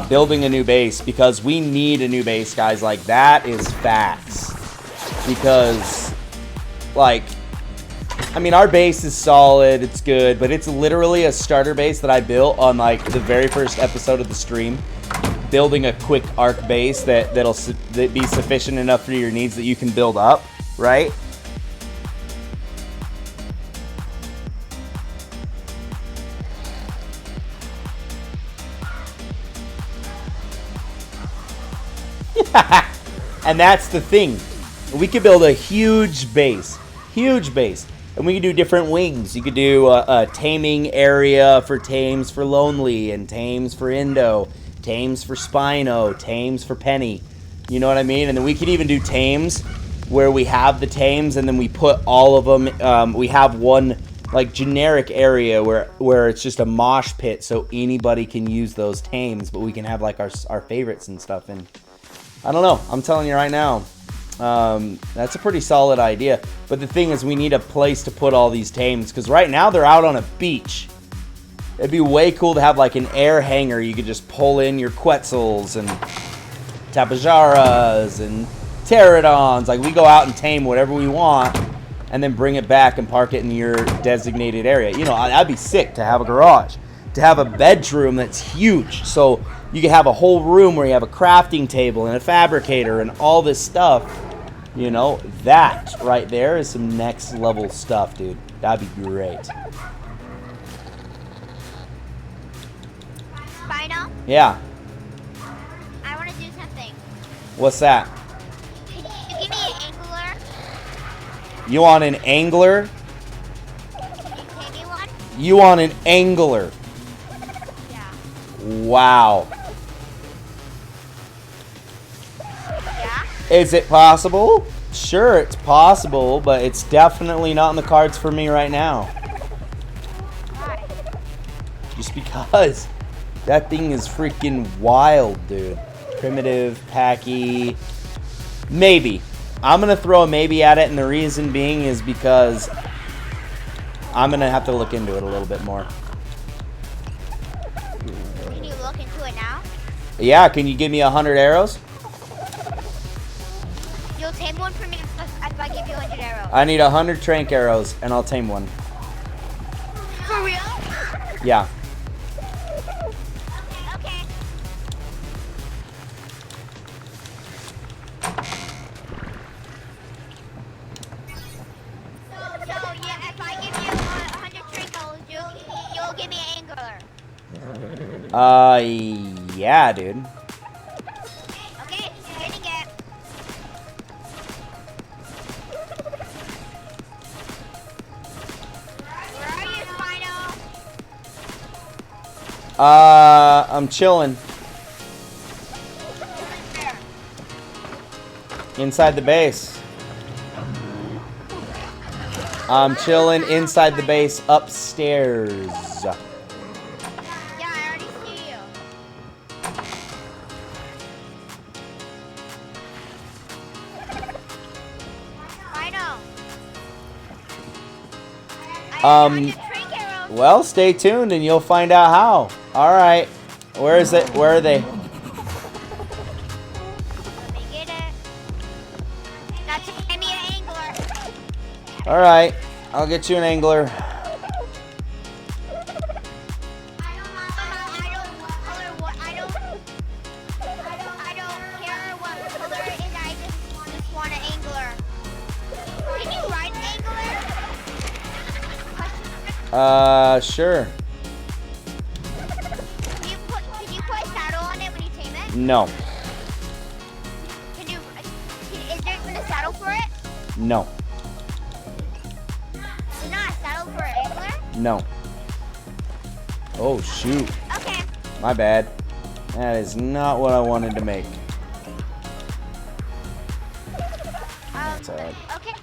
building a new base, because we need a new base, guys. Like, that is facts. Because, like, I mean, our base is solid, it's good, but it's literally a starter base that I built on, like, the very first episode of the stream. Building a quick arc base that'll be sufficient enough for your needs that you can build up, right? And that's the thing. We could build a huge base. And we could do different wings. You could do a taming area for tames for Lonely, and tames for Indo, tames for Spino, tames for Penny. You know what I mean? And then we could even do tames where we have the tames and then we put all of them. We have one like generic area where it's just a mosh pit, so anybody can use those tames, but we can have like our favorites and stuff. And I don't know. I'm telling you right now. That's a pretty solid idea. But the thing is, we need a place to put all these tames, because right now they're out on a beach. It'd be way cool to have like an air hangar. You could just pull in your Quetzals and Tapajaras and Pterodons. Like, we go out and tame whatever we want and then bring it back and park it in your designated area. You know, that'd be sick to have a garage. To have a bedroom that's huge. So you could have a whole room where you have a crafting table and a fabricator and all this stuff. You know, that right there is some next level stuff, dude. That'd be great. Spino? Yeah. I want to do something. What's that? Can you give me an angler? You want an angler? Can you give me one? You want an angler? Yeah. Wow. Yeah? Is it possible? Sure, it's possible, but it's definitely not in the cards for me right now. Why? Just because that thing is freaking wild, dude. Primitive, packy. Maybe. I'm going to throw a maybe at it, and the reason being is because I'm going to have to look into it a little bit more. Can you look into it now? Yeah, can you give me 100 arrows? You'll tame one for me if I give you 100 arrows. I need 100 trank arrows, and I'll tame one. For real? Yeah. Okay. So yeah, if I give you 100 trinkles, you'll give me an angler. Yeah, dude. Okay, getting it. Where are you, Spino? I'm chilling There. inside the base. I'm chilling inside the base upstairs. Yeah, I already see you. I know. Well, stay tuned and you'll find out how. All right. Where is it? Where are they? Let me get it. That's give me an angler. All right. I'll get you an angler. I don't care what color it is. I just want Sure. Can you put a saddle on it when you tame it? No. Is there even a saddle for it? No. There's not a saddle for an angler? No. Oh, shoot. Okay. My bad. That is not what I wanted to make. That's alright. Okay.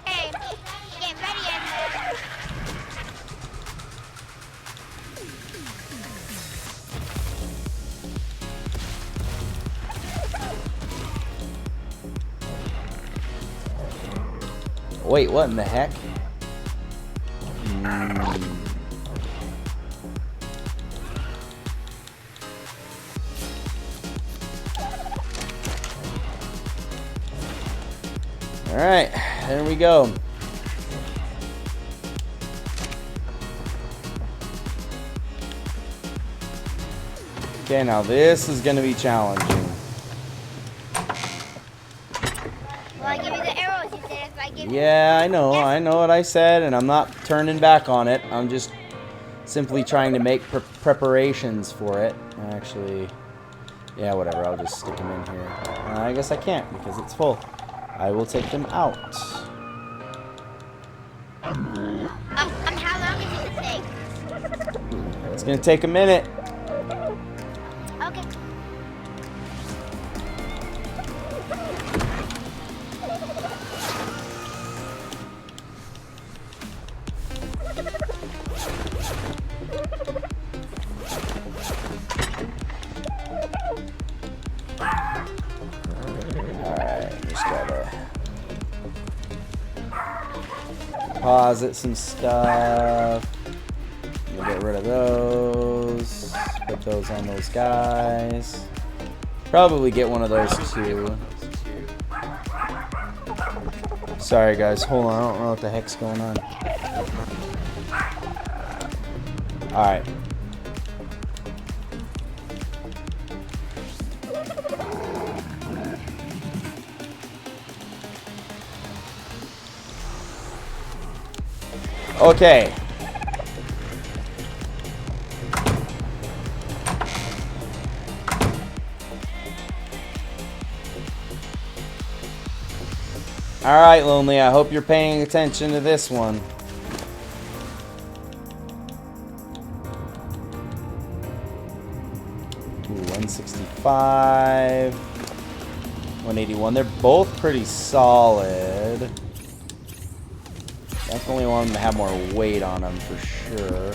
Get ready, angler. Wait, what in the heck? Alright, there we go. Okay, now this is going to be challenging. Well, I give you the arrows. You said if I give Yeah, I know what I said, and I'm not turning back on it. I'm just simply trying to make preparations for it. Actually, yeah, whatever, I'll just stick them in here. I guess I can't because it's full. I will take them out. how long is it going to take? It's going to take a minute. Okay. Deposit some stuff. We'll get rid of those. Put those on those guys. Probably get one of those too. Sorry guys, hold on. I don't know what the heck's going on. Alright. Okay. Alright, Lonely, I hope you're paying attention to this one. Ooh, 165. 181. They're both pretty solid. Definitely want them to have more weight on them for sure.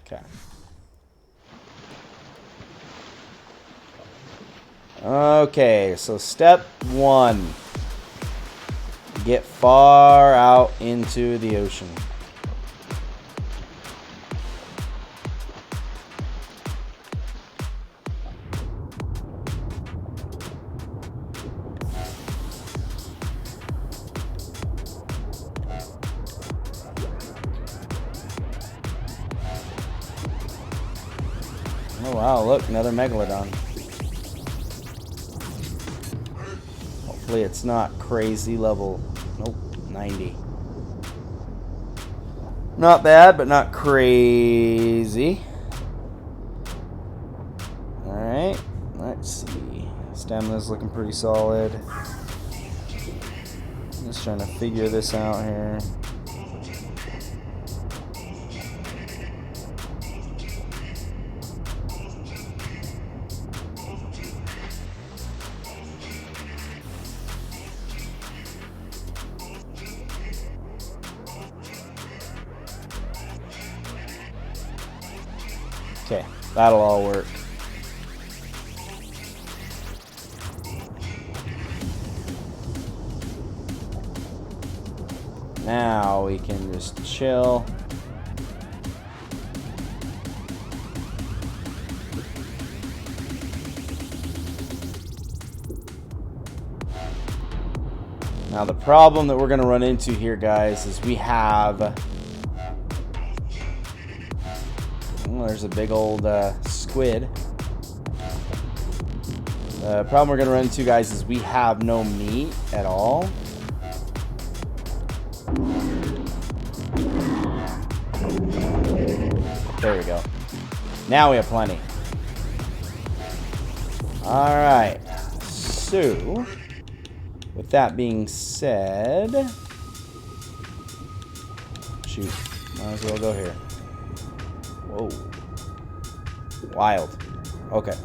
Okay. Okay, so step 1. Get far out into the ocean. Oh wow, look, another megalodon. Hopefully it's not crazy level. Nope, 90. Not bad, but not crazy. Alright, let's see. Stamina's looking pretty solid. Just trying to figure this out here. Okay, that'll all work. Now we can just chill. Now the problem that we're going to run into here, guys, is we have Well, there's a big old squid. The problem we're going to run into, guys, is we have no meat at all. There we go. Now we have plenty. Alright. So, with that being said... Shoot. Might as well go here. Whoa. Wild. Okay.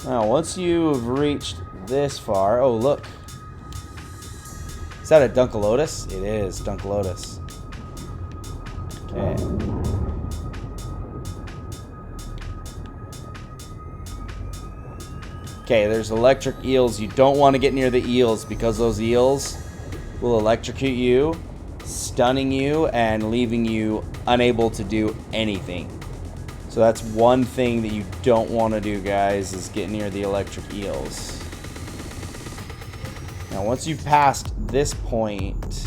Now, once you've reached this far... Oh, look. Is that a Dunkleotis? It is Dunkleotis. Okay. Okay, there's electric eels. You don't want to get near the eels because those eels will electrocute you, stunning you, and leaving you unable to do anything. So that's one thing that you don't want to do, guys, is get near the electric eels. Now, once you've passed this point,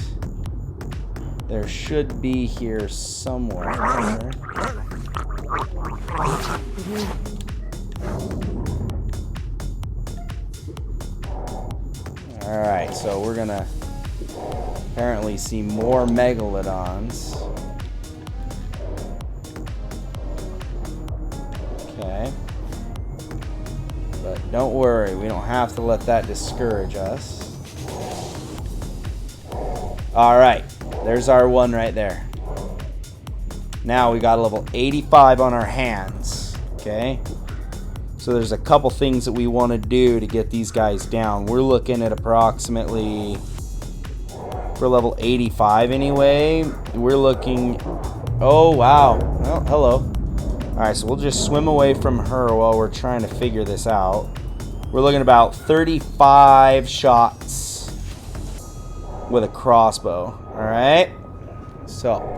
there should be here somewhere. Alright, so we're gonna apparently see more megalodons. Okay. But don't worry, we don't have to let that discourage us. Alright, there's our one right there. Now we got a level 85 on our hands. Okay. So there's a couple things that we want to do to get these guys down. We're looking at approximately, for level 85 anyway, we're looking, oh wow, well, hello. Alright, so we'll just swim away from her while we're trying to figure this out. We're looking at about 35 shots with a crossbow. Alright, so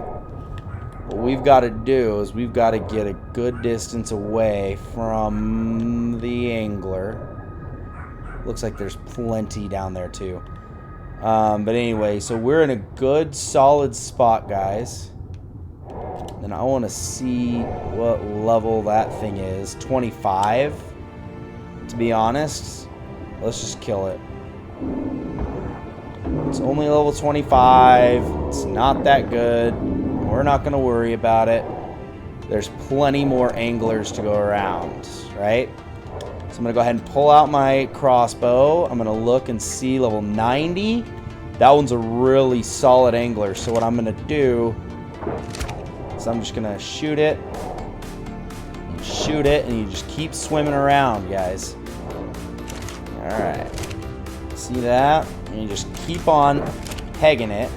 what we've got to do is we've got to get a good distance away from the angler. Looks like there's plenty down there too. But anyway, so we're in a good solid spot, guys. And I want to see what level that thing is. 25, to be honest. Let's just kill it. It's only level 25. It's not that good. We're not going to worry about it. There's plenty more anglers to go around, right? So I'm going to go ahead and pull out my crossbow. I'm going to look and see level 90. That one's a really solid angler. So what I'm going to do is I'm just going to shoot it. Shoot it, and you just keep swimming around, guys. Alright. See that? And you just keep on pegging it.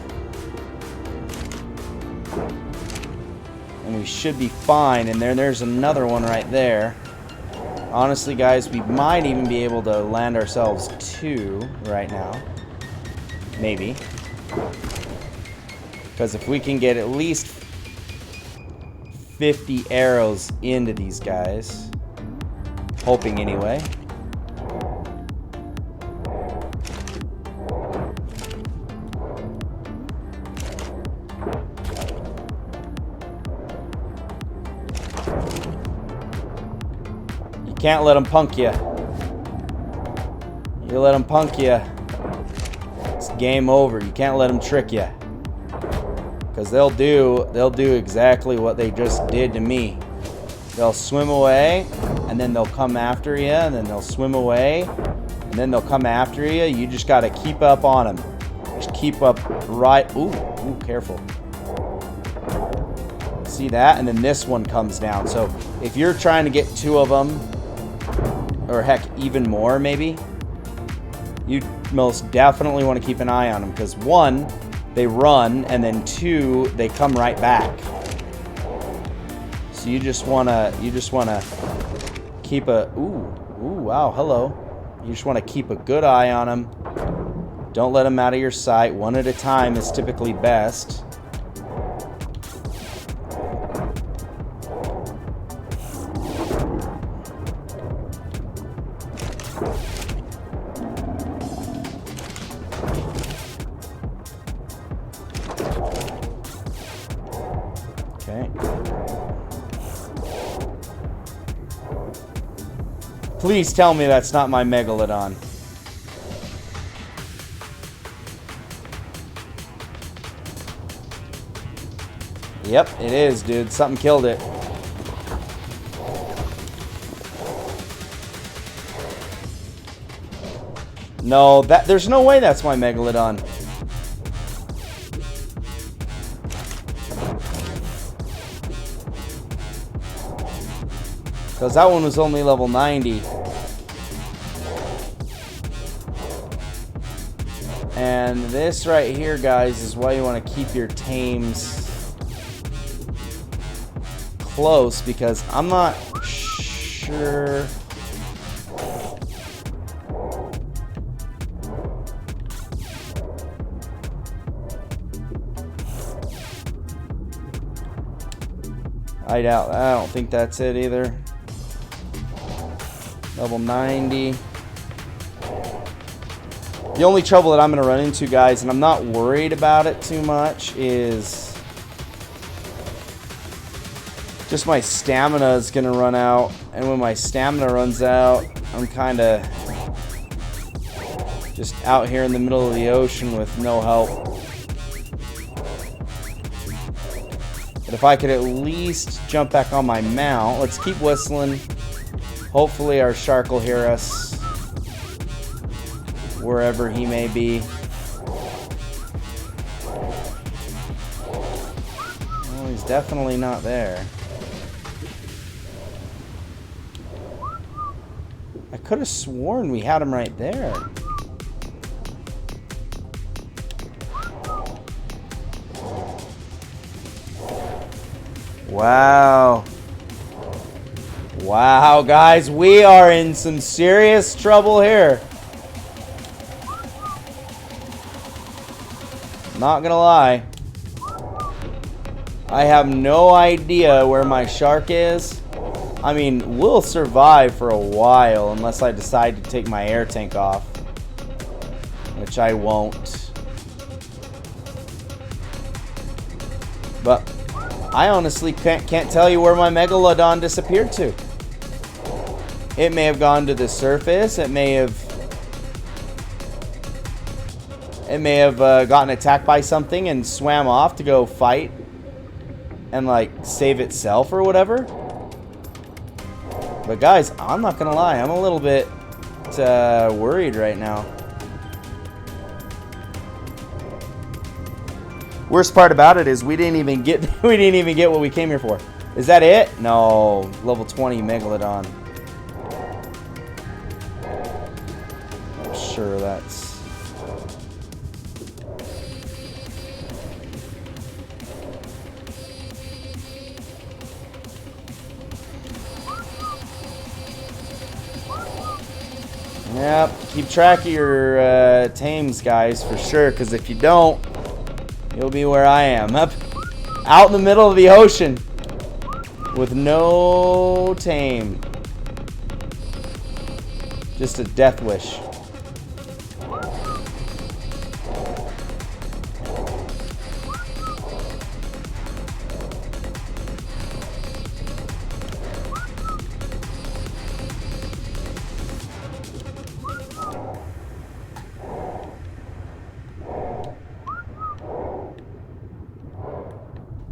And we should be fine. And there's another one right there. Honestly, guys, we might even be able to land ourselves 2 right now. Maybe. Because if we can get at least 50 arrows into these guys, hoping anyway. Can't let them punk you. You let them punk you, it's game over. You can't let them trick you, because they'll do exactly what they just did to me. They'll swim away, and then they'll come after you, and then they'll swim away, and then they'll come after you. You just got to keep up on them. Just keep up right. Ooh, careful. See that? And then this one comes down. So if you're trying to get 2 of them, or heck, even more maybe, you most definitely want to keep an eye on them, because 1, they run, and then 2, they come right back. So you just wanna keep a wow, hello. You just want to keep a good eye on them. Don't let them out of your sight. 1 at a time is typically best. Okay. Please tell me that's not my Megalodon. Yep, it is, dude. Something killed it. No, there's no way that's my Megalodon. Because that one was only level 90. And this right here, guys, is why you want to keep your tames close, because I'm not sure. I don't think that's it either. Level 90. The only trouble that I'm going to run into, guys, and I'm not worried about it too much, is just my stamina is going to run out. And when my stamina runs out, I'm kind of just out here in the middle of the ocean with no help. But if I could at least jump back on my mount, let's keep whistling. Hopefully our shark will hear us wherever he may be. Well, he's definitely not there. I could have sworn we had him right there. Wow. Wow, guys, we are in some serious trouble here. Not gonna lie. I have no idea where my shark is. I mean, we'll survive for a while unless I decide to take my air tank off, which I won't. But I honestly can't tell you where my Megalodon disappeared to. It may have gone to the surface. It may have gotten attacked by something and swam off to go fight and like save itself or whatever. But guys, I'm not gonna lie, I'm a little bit worried right now. Worst part about it is we didn't even get what we came here for. Is that it? No, level 20 Megalodon. I'm sure that's. Yep, keep track of your tames, guys, for sure, because if you don't, you'll be where I am, up out in the middle of the ocean with no tame. Just a death wish.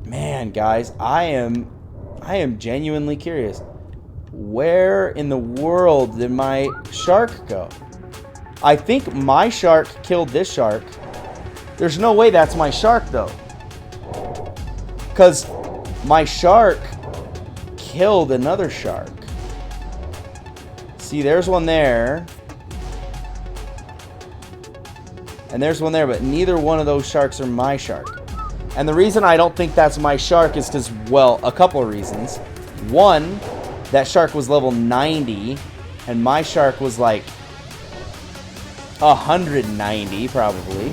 Man, guys, I am genuinely curious. Where in the world did my shark go? I think my shark killed this shark. There's no way that's my shark, though. Because my shark killed another shark. See, there's one there. And there's one there, but neither one of those sharks are my shark. And the reason I don't think that's my shark is because, well, a couple of reasons. One, that shark was level 90, and my shark was like 190, probably.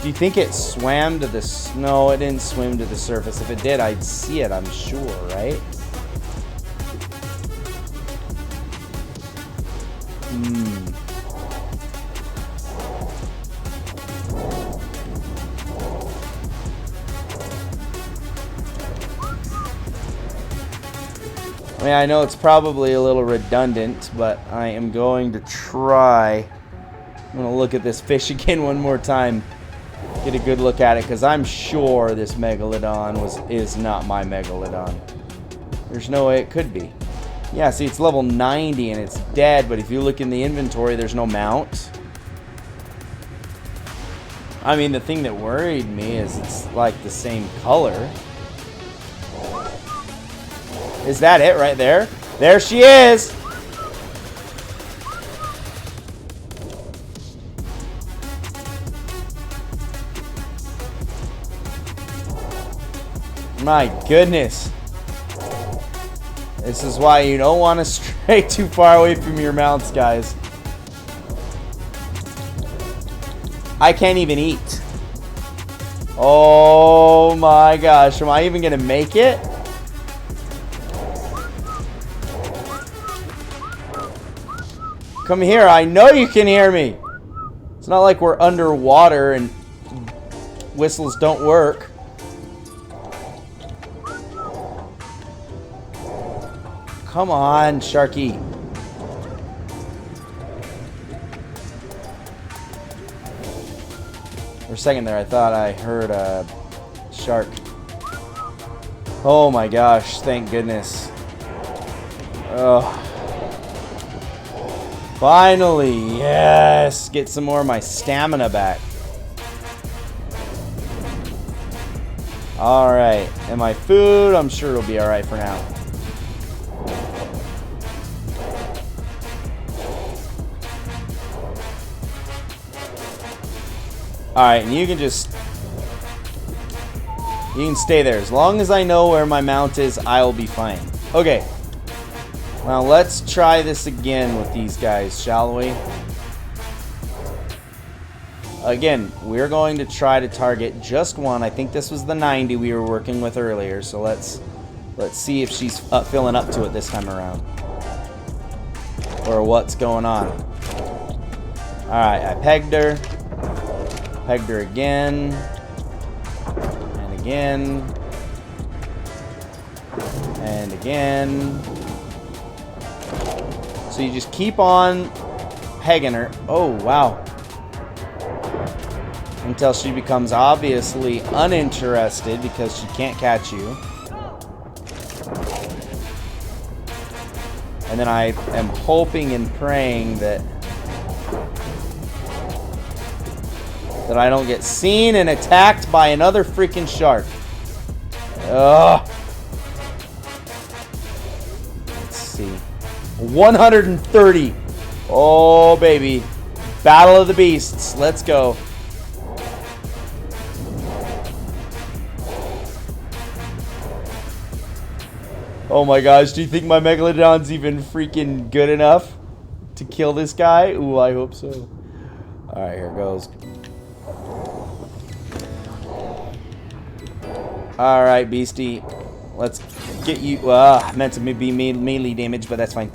Do you think it swam to the... No, it didn't swim to the surface. If it did, I'd see it, I'm sure, right? I mean, I know it's probably a little redundant, but I am going to try. I'm going to look at this fish again one more time. Get a good look at it, because I'm sure this Megalodon is not my Megalodon. There's no way it could be. Yeah, see, it's level 90 and it's dead, but if you look in the inventory, there's no mount. I mean, the thing that worried me is it's like the same color. Is that it right there? There she is! My goodness. This is why you don't want to stray too far away from your mounts, guys. I can't even eat. Oh my gosh. Am I even going to make it? Come here. I know you can hear me. It's not like we're underwater and whistles don't work. Come on, Sharky. For a second there, I thought I heard a shark. Oh my gosh, thank goodness. Oh. Finally, yes! Get some more of my stamina back. Alright, and my food, I'm sure it'll be alright for now. Alright, and you can stay there. As long as I know where my mount is, I'll be fine. Okay. Now let's try this again with these guys, shall we? Again, we're going to try to target just one. I think this was the 90 we were working with earlier, so let's see if she's filling up to it this time around. Or what's going on. Alright, I pegged her. Pegged her again. And again. And again. So you just keep on pegging her. Oh, wow. Until she becomes obviously uninterested because she can't catch you. And then I am hoping and praying that I don't get seen and attacked by another freaking shark. Ugh. Let's see. 130. Oh, baby. Battle of the Beasts. Let's go. Oh my gosh, do you think my Megalodon's even freaking good enough to kill this guy? Ooh, I hope so. Alright, here goes. Alright, beastie. Let's get you... meant to be melee damage, but that's fine.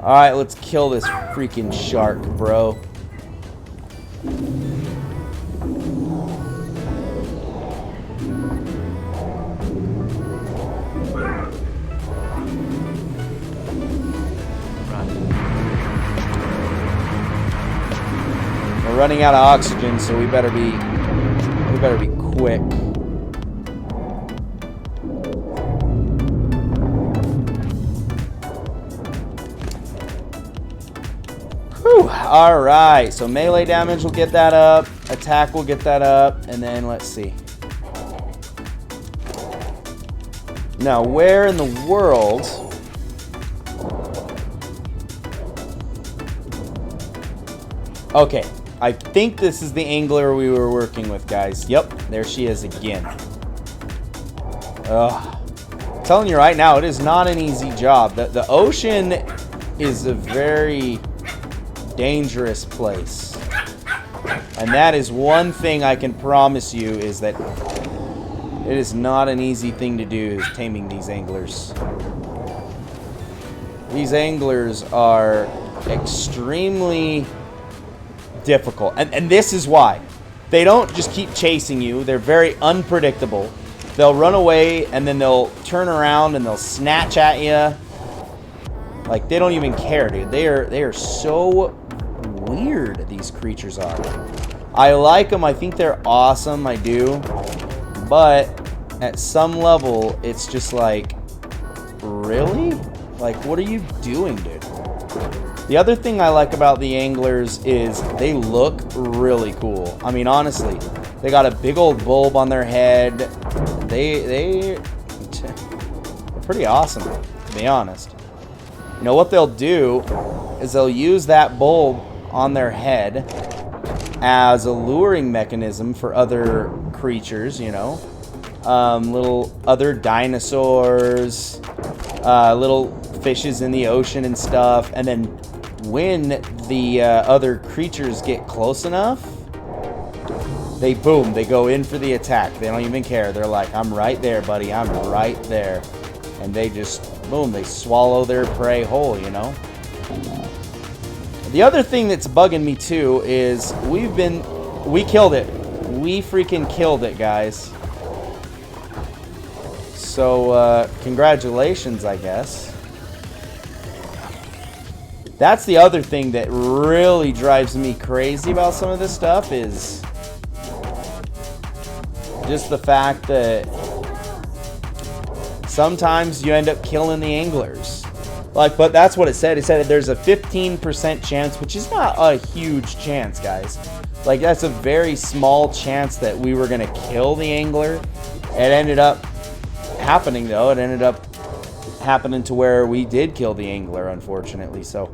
Alright, let's kill this freaking shark, bro. We're running out of oxygen, so we better be quick. Whew. All right, so melee damage will get that up, attack will get that up, and then let's see. Now, where in the world? Okay. I think this is the angler we were working with, guys. Yep, there she is again. Ugh. I'm telling you right now, it is not an easy job. The ocean is a very dangerous place. And that is one thing I can promise you, is that it is not an easy thing to do, is taming these anglers. These anglers are extremely difficult, and this is why. They don't just keep chasing you. They're very unpredictable. They'll run away and then they'll turn around and they'll snatch at you, Like, they don't even care, dude. They are so weird, these creatures are. I like them. I think they're awesome. I do. But at some level, it's just like, really? Like, what are you doing, dude? The other thing I like about the anglers is they look really cool. I mean, honestly, they got a big old bulb on their head. They're pretty awesome, to be honest. You know what they'll do is they'll use that bulb on their head as a luring mechanism for other creatures, you know. Little other dinosaurs, little fishes in the ocean and stuff. And then when the other creatures get close enough, they go in for the attack. They don't even care. They're like, I'm right there, buddy. I'm right there. And they just, boom, they swallow their prey whole, you know. The other thing that's bugging me too is we killed it. We freaking killed it, guys. So, congratulations, I guess. That's the other thing that really drives me crazy about some of this stuff is just the fact that sometimes you end up killing the anglers. Like, but that's what it said. It said that there's a 15% chance, which is not a huge chance, guys. Like, that's a very small chance that we were going to kill the angler. It ended up happening, though. It ended up happening to where we did kill the angler, unfortunately. So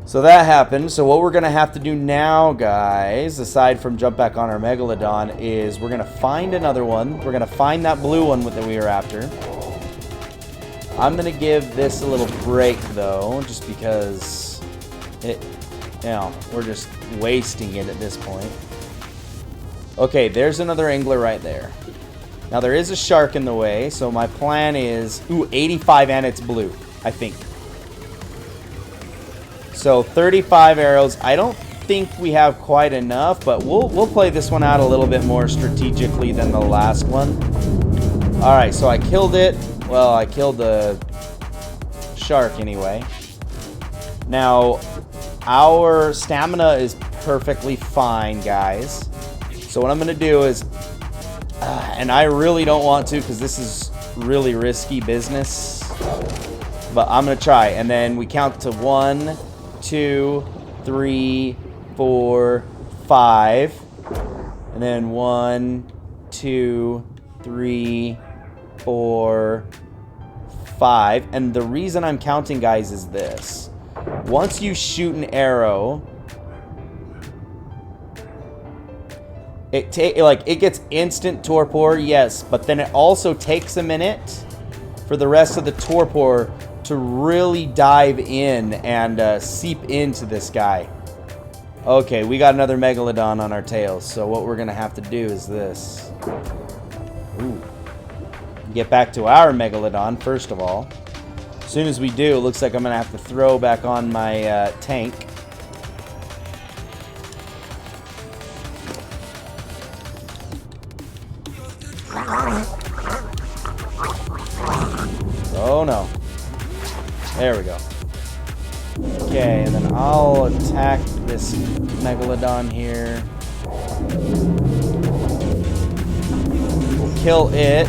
that happened. So what we're going to have to do now, guys, aside from jump back on our Megalodon, is we're going to find another one. We're going to find that blue one that we were after. I'm going to give this a little break, though, just because we're just wasting it at this point. Okay, there's another angler right there. Now, there is a shark in the way, so my plan is... Ooh, 85 and it's blue, I think. So, 35 arrows. I don't think we have quite enough, but we'll play this one out a little bit more strategically than the last one. Alright, so I killed it. Well, I killed the shark anyway. Now, our stamina is perfectly fine, guys. So what I'm going to do is... and I really don't want to because this is really risky business. But I'm going to try. And then we count to 1, 2, 3, 4, 5. And then 1, 2, 3, 4, 5. And the reason I'm counting, guys, is this. Once you shoot an arrow... It gets instant torpor, yes, but then it also takes a minute for the rest of the torpor to really dive in and seep into this guy. Okay, we got another Megalodon on our tails, so what we're going to have to do is this. Ooh. Get back to our Megalodon, first of all. As soon as we do, it looks like I'm going to have to throw back on my tank. Oh no. There we go. Okay, and then I'll attack this Megalodon here. We'll kill it.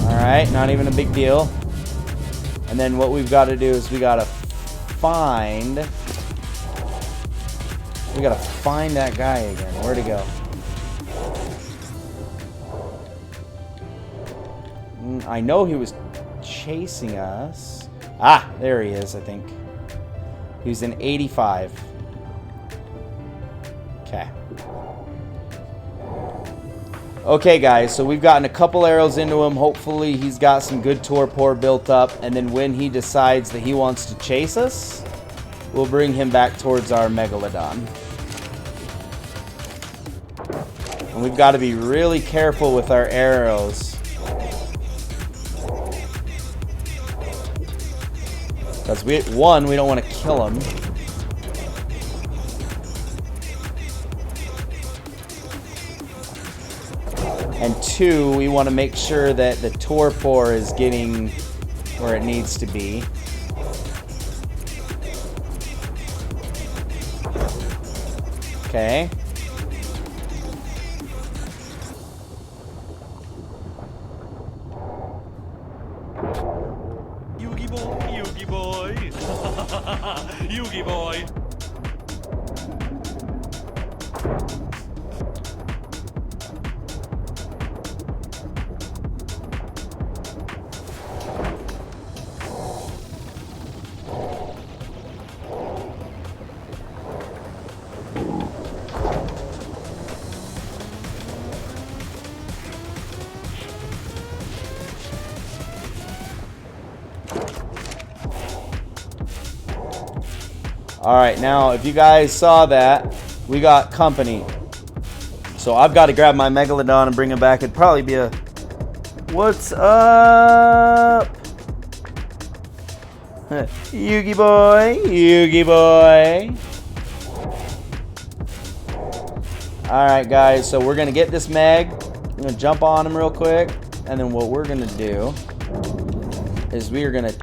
Alright, not even a big deal. And then what we've got to do is we got to find that guy again. Where'd he go? I know he was chasing us. Ah, there he is, I think. He's in 85. Okay. Okay, guys, so we've gotten a couple arrows into him. Hopefully he's got some good torpor built up. And then when he decides that he wants to chase us, we'll bring him back towards our Megalodon. And we've got to be really careful with our arrows. Because we don't want to kill him. And 2, we want to make sure that the torpor is getting where it needs to be. Okay. Yugi boy, Yugi boy. Yugi boy. Alright, now if you guys saw that, we got company. So I've got to grab my Megalodon and bring him back. It'd probably be a... What's up? Yugi boy, Yugi boy. Alright guys, so we're going to get this Meg. I'm going to jump on him real quick. And then what we're going to do is we are going to...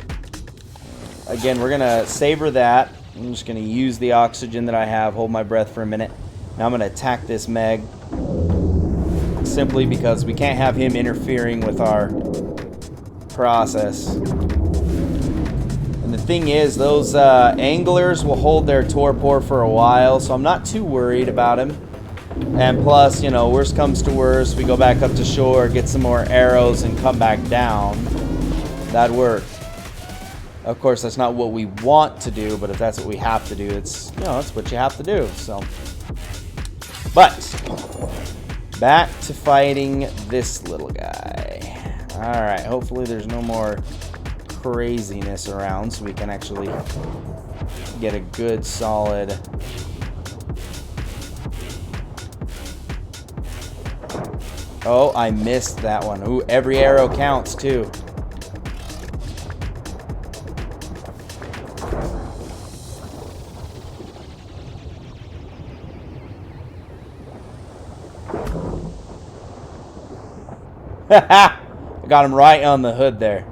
Again, we're going to savor that. I'm just going to use the oxygen that I have, hold my breath for a minute. Now I'm going to attack this Meg. Simply because we can't have him interfering with our process. And the thing is, those anglers will hold their torpor for a while, so I'm not too worried about him. And plus, you know, worst comes to worst, we go back up to shore, get some more arrows, and come back down. That'd work. Of course, that's not what we want to do, but if that's what we have to do, it's, you know, it's what you have to do. So, but back to fighting this little guy. All right, hopefully there's no more craziness around, so we can actually get a good solid. Oh, I missed that one. Ooh, every arrow counts too. I got him right on the hood there.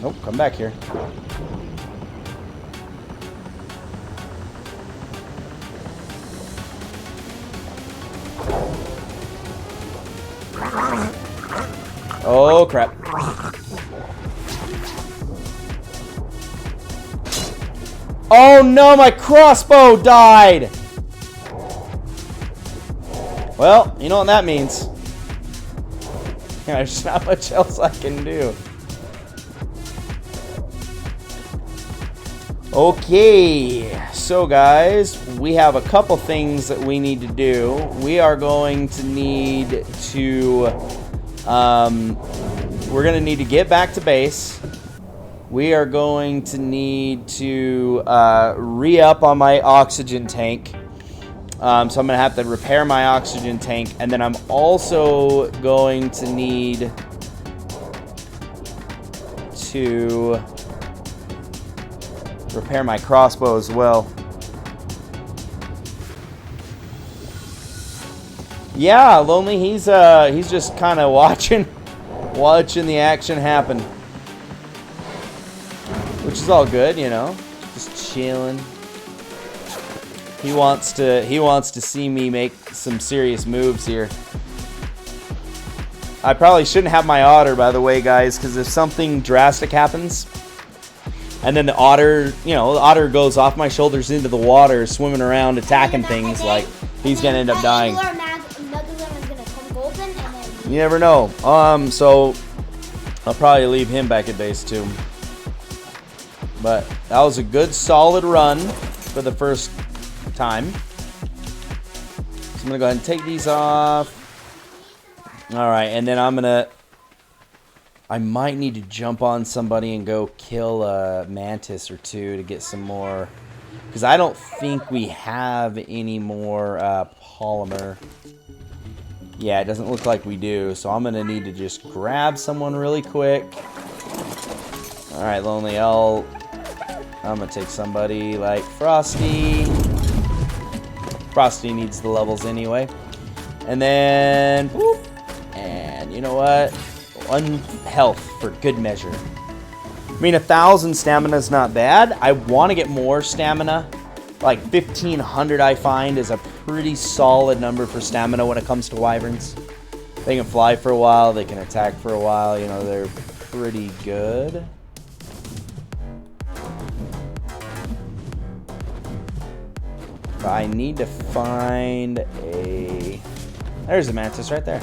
Nope, come back here. Oh, crap. Oh, no, my crossbow died. Well, you know what that means. There's not much else I can do. Okay, so guys, we have a couple things that we need to do. We are going to need to... we're going to need to get back to base. We are going to need to re-up on my oxygen tank. So I'm going to have to repair my oxygen tank. And then I'm also going to need to repair my crossbow as well. Yeah, Lonely, he's just kind of watching the action happen. Which is all good, you know. Just chilling. He wants to see me make some serious moves here. I probably shouldn't have my otter, by the way, guys, because if something drastic happens, and then the otter, you know, the otter goes off my shoulders into the water, swimming around, attacking things, like, he's gonna end up dying. You never know. So I'll probably leave him back at base too. But that was a good solid run for the first time. So I'm gonna go ahead and take these off. Alright, and then I might need to jump on somebody and go kill a mantis or two to get some more, because I don't think we have any more polymer. Yeah, it doesn't look like we do, so I'm gonna need to just grab someone really quick. Alright, Lonely, I'm gonna take somebody like Frosty. Frosty needs the levels anyway. And then, whoop, and you know what? 1 health for good measure. I mean, 1,000 stamina is not bad. I want to get more stamina. Like 1,500 I find is a pretty solid number for stamina when it comes to wyverns. They can fly for a while, they can attack for a while, you know, they're pretty good. But I need to find a... There's a mantis right there.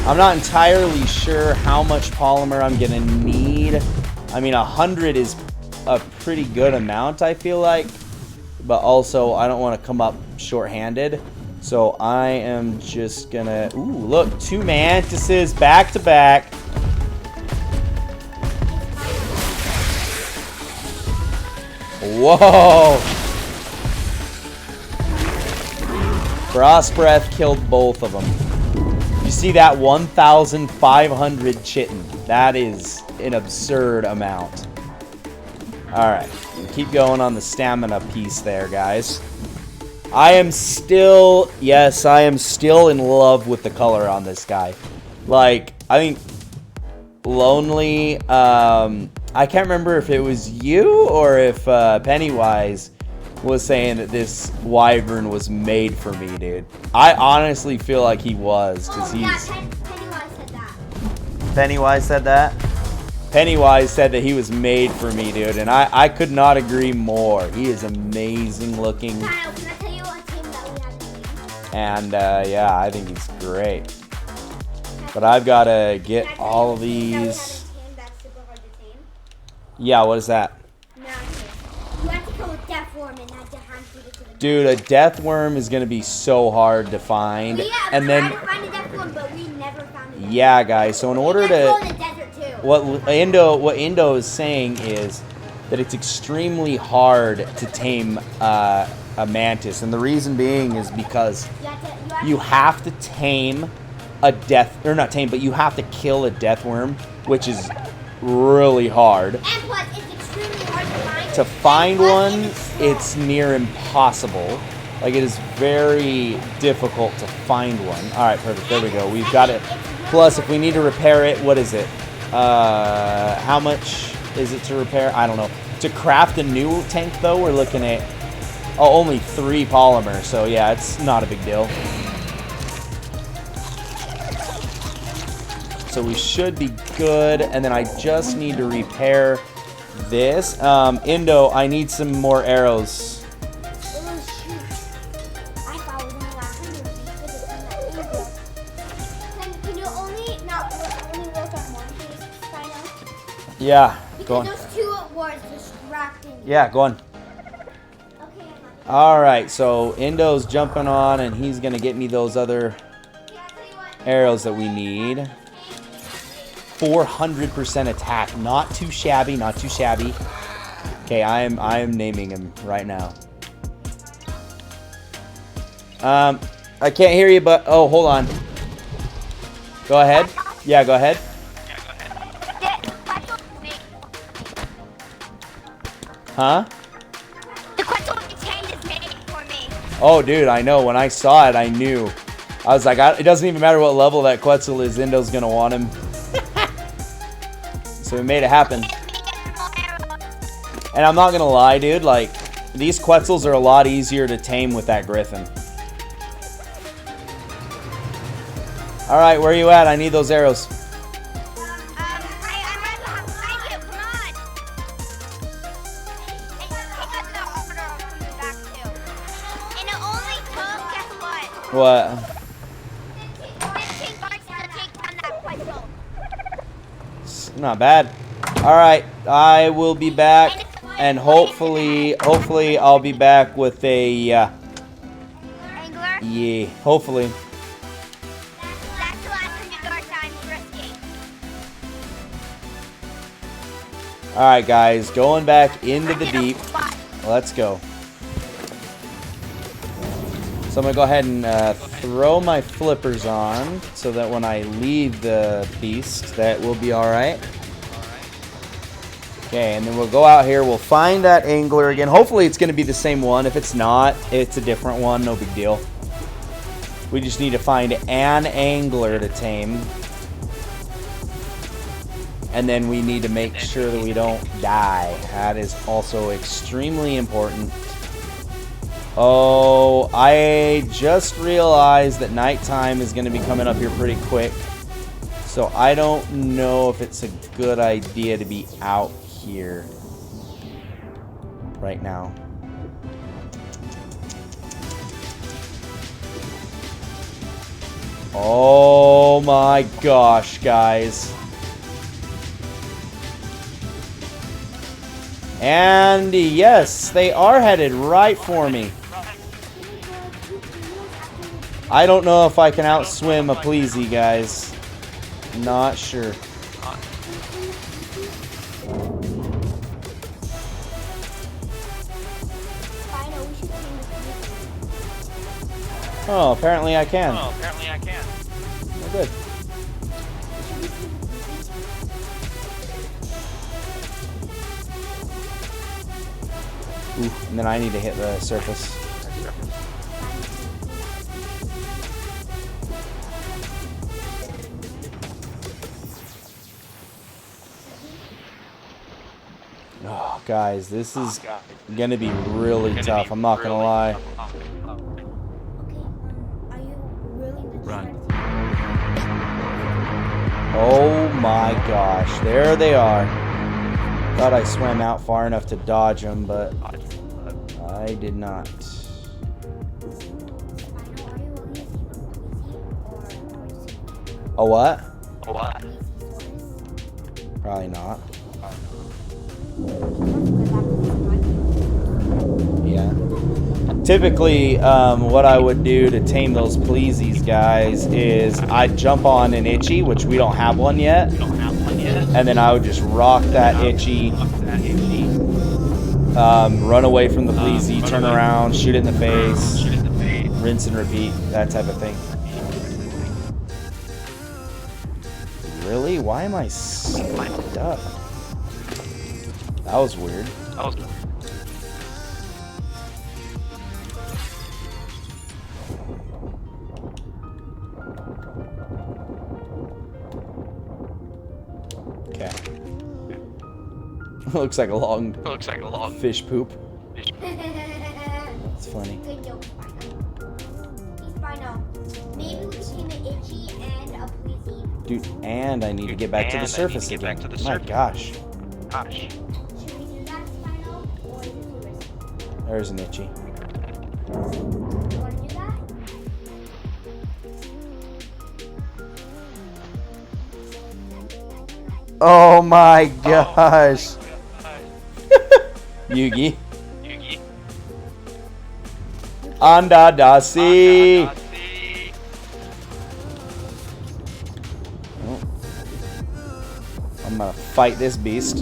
I'm not entirely sure how much polymer I'm gonna need. I mean, 100 is a pretty good amount, I feel like. But also, I don't want to come up short-handed. So I am just gonna... Ooh, look, 2 mantises back to back. Whoa! Frost Breath killed both of them. You see that 1,500 chitin? That is an absurd amount. Alright, keep going on the stamina piece there, guys. I am still, yes, I am still in love with the color on this guy. Like, I think Lonely, I can't remember if it was you or if Pennywise was saying that this wyvern was made for me, dude. I honestly feel like he was, because Pennywise said that. Pennywise said that? Pennywise said that he was made for me, dude, and I could not agree more. He is amazing looking. Kyle, can I tell you a team that we have? And, yeah, I think he's great. But I've got to get all of these. That's super hard to tame. Yeah, what is that? No, you have to kill a death worm and not to hand feed it to the Dude, a death worm is going to be so hard to find. We have and tried then, to find a death worm, but we never found it. yeah, guys, so in order Let's go to... in the desert too. What Indo is saying is that it's extremely hard to tame a mantis. And the reason being is because you have to tame a death... Or not tame, but you have to kill a death worm, which is really hard. And plus, it's extremely hard to find. To find one, it's near impossible. Like, it is very difficult to find one. Alright, perfect. There we go. We've got it. Plus, if we need to repair it, what is it? How much is it to repair? I don't know. To craft a new tank, though, we're looking at... Oh, only 3 polymer. So, yeah, it's not a big deal. So we should be good. And then I just need to repair this. Indo, I need some more arrows. Yeah, go on. Those 2 were distracting. Yeah, go on. Okay, Alright, so Indo's jumping on and he's going to get me those other arrows that we need. 400% attack. Not too shabby, not too shabby. Okay, I am naming him right now. I can't hear you, but... Oh, hold on. Go ahead. Yeah, go ahead. Huh? The Quetzal chain is made for me. Oh, dude, I know. When I saw it, I knew. I was like, it doesn't even matter what level that Quetzal is. Indo's going to want him. So we made it happen. And I'm not going to lie, dude. Like, these Quetzals are a lot easier to tame with that Griffin. Alright, where are you at? I need those arrows. I'm right behind you. Come on. And it only took, guess what? What? 15 bucks to take down that Quetzal. It's not bad. Alright, I will be back. And hopefully I'll be back with a... Angler? yeah, hopefully. That's the last time you do our time risking. All right, guys, going back into the deep. Let's go. So I'm gonna go ahead and throw my flippers on so that when I leave the beast, that will be all right. Okay, and then we'll go out here. We'll find that angler again. Hopefully it's gonna be the same one. If it's not, it's a different one. No big deal. We just need to find an angler to tame. And then we need to make sure that we don't die. That is also extremely important. Oh, I just realized that nighttime is going to be coming up here pretty quick. So I don't know if it's a good idea to be out here right now. Oh my gosh, guys. And yes, they are headed right for me. I don't know if I can outswim a pleasy, guys. Not sure. Oh, apparently I can. Oh, apparently I can. Oh, good. Ooh, and then I need to hit the surface. Oh, guys, this is gonna be really tough. I'm not gonna lie. Run. Oh my gosh, there they are. Thought I swam out far enough to dodge them, but I did not. A what? A what? Probably not. Yeah. Typically, what I would do to tame those pleasies, guys, is I'd jump on an itchy, which we don't have one yet, and then I would just rock that itchy, run away from the pleasy, turn around, shoot it in the face, rinse and repeat, that type of thing. Really? Why am I stuck? That was weird. Okay. Looks like a long fish poop. It's funny. Good joke, Spino. Maybe we should name an itchy and a pleasy. Dude, and I need to get back to the surface again. My gosh. Should we do that, Spino, or is it too risky? There's an itchy. You want to do that? Oh my gosh. Yugi. Anda dasi. Oh. I'm gonna fight this beast.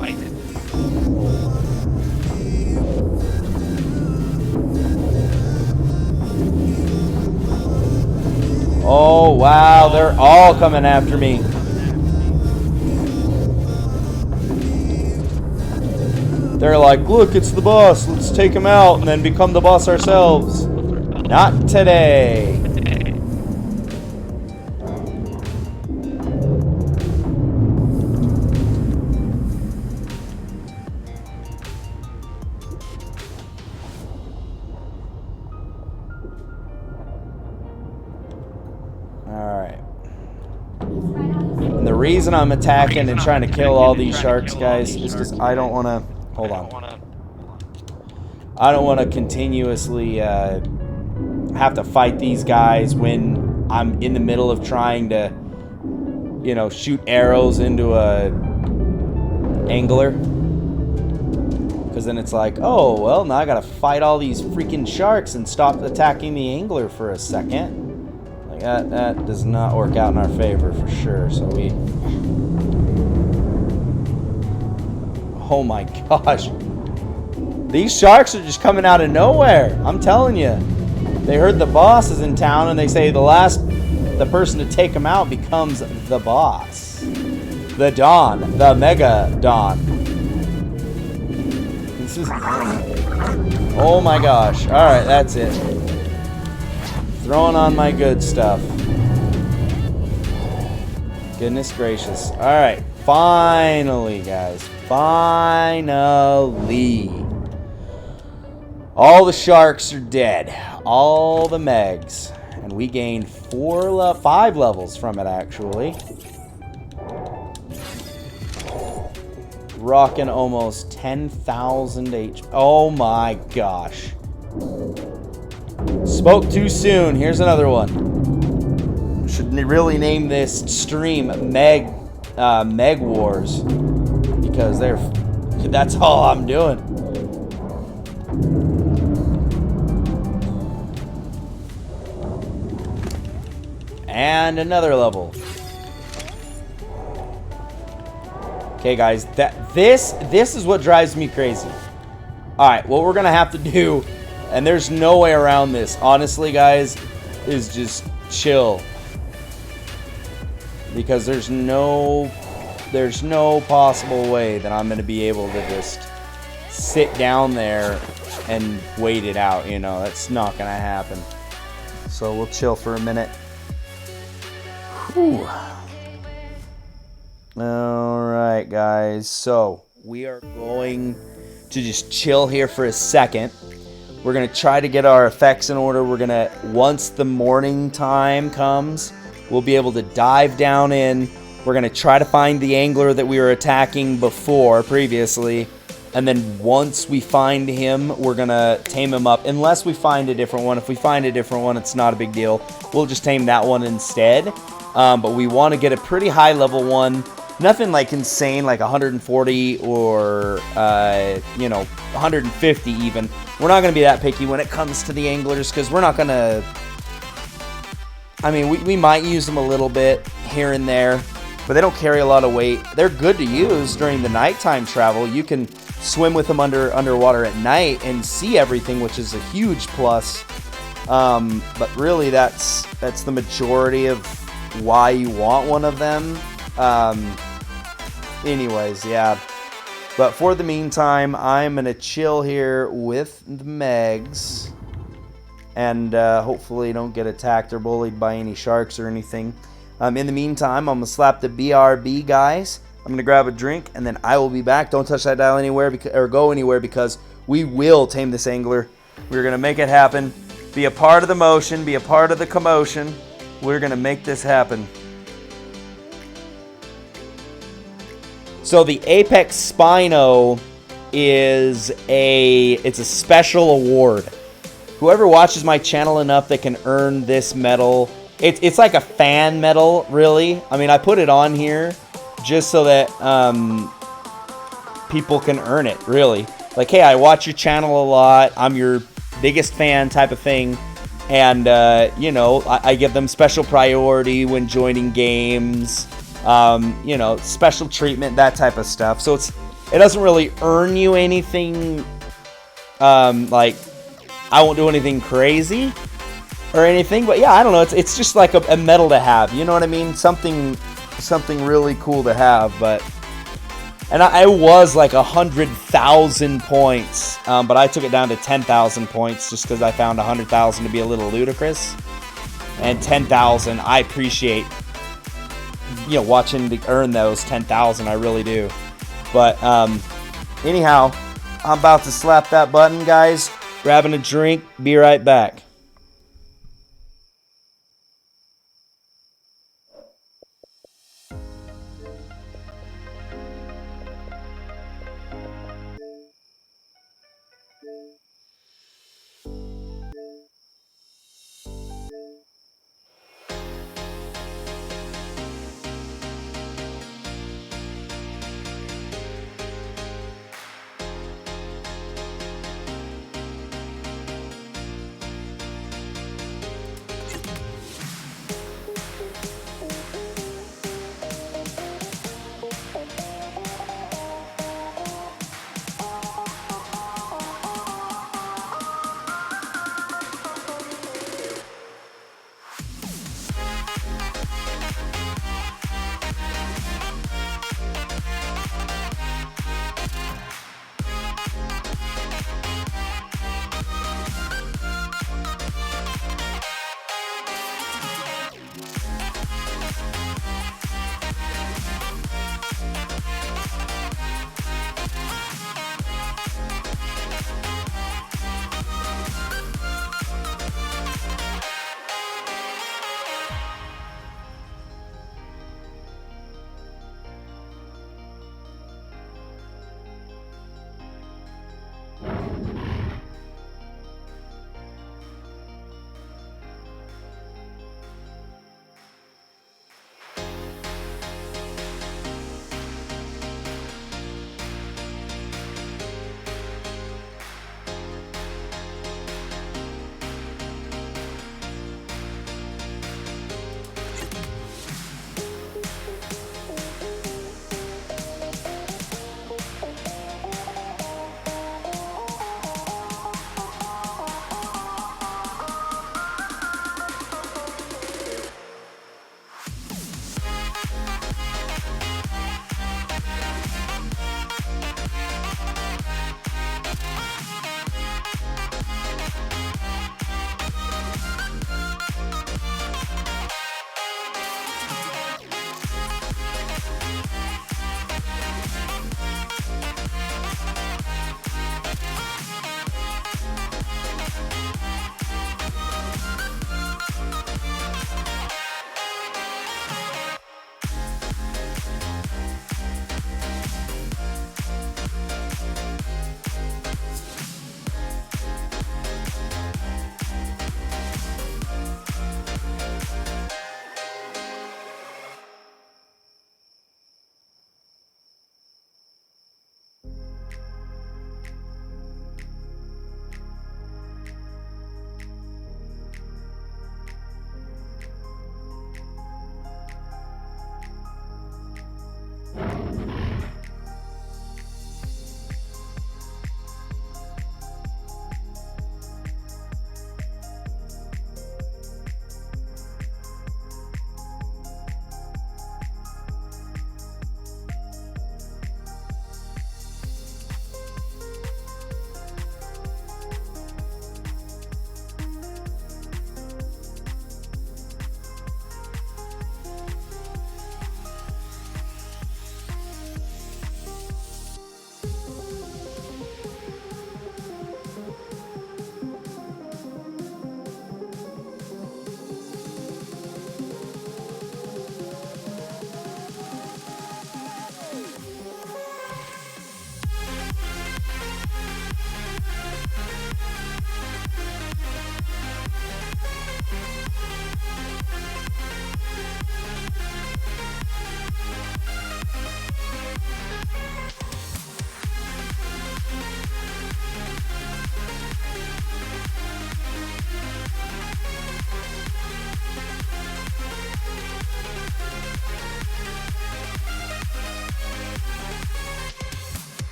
Oh wow, they're all coming after me. They're like, look, it's the boss. Let's take him out and then become the boss ourselves. Not today. Alright. And the reason I'm attacking and trying to kill all these sharks, guys, is because I don't want to... Hold on. I don't want to continuously have to fight these guys when I'm in the middle of trying to, you know, shoot arrows into a angler. Because then it's like, oh, well, now I got to fight all these freaking sharks and stop attacking the angler for a second. Like, that does not work out in our favor for sure. So we... Oh my gosh. These sharks are just coming out of nowhere. I'm telling you. They heard the boss is in town and they say the person to take him out becomes the boss. The Don. The Mega Don. This is... Oh my gosh. Alright, that's it. Throwing on my good stuff. Goodness gracious. Alright. Finally, guys. Finally. All the sharks are dead. All the Megs. And we gained 5 levels from it, actually. Rocking almost 10,000 HP. Oh my gosh. Spoke too soon. Here's another one. Should really name this stream Meg Wars. Because that's all I'm doing. And another level. Okay, guys, this is what drives me crazy. All right, what we're gonna have to do, and there's no way around this, honestly, guys, is just chill, because there's no possible way that I'm gonna be able to just sit down there and wait it out. You know, that's not gonna happen. So we'll chill for a minute. Whew. Alright, guys, so we are going to just chill here for a second. We're going to try to get our effects in order. We're going to, once the morning time comes, we'll be able to dive down in. We're going to try to find the angler that we were attacking previously. And then once we find him, we're going to tame him up. Unless we find a different one. If we find a different one, it's not a big deal. We'll just tame that one instead. But we want to get a pretty high level one. Nothing like insane, like 140 or, 150 even. We're not going to be that picky when it comes to the anglers, because we're not going to... I mean, we might use them a little bit here and there, but they don't carry a lot of weight. They're good to use during the nighttime travel. You can swim with them underwater at night and see everything, which is a huge plus. But really, that's the majority of why you want one of them. Anyways, yeah. But for the meantime, I'm going to chill here with the Megs. And hopefully don't get attacked or bullied by any sharks or anything. In the meantime, I'm going to slap the BRB, guys. I'm going to grab a drink, and then I will be back. Don't touch that dial anywhere or go anywhere, because we will tame this angler. We're going to make it happen. Be a part of the motion. Be a part of the commotion. We're going to make this happen. So the Apex Spino is it's a special award. Whoever watches my channel enough that can earn this medal, it's like a fan medal, really. I mean, I put it on here just so that people can earn it, really. Like, hey, I watch your channel a lot. I'm your biggest fan type of thing. And, I give them special priority when joining games. Special treatment, that type of stuff. So it doesn't really earn you anything, like, I won't do anything crazy or anything, but yeah, I don't know, it's just like a medal to have, you know what I mean? Something really cool to have. But, and I was like 100,000 points, but I took it down to 10,000 points just because I found 100,000 to be a little ludicrous. And 10,000, I appreciate, watching to earn those 10,000, I really do. But anyhow, I'm about to slap that button, guys. Grabbing a drink. Be right back.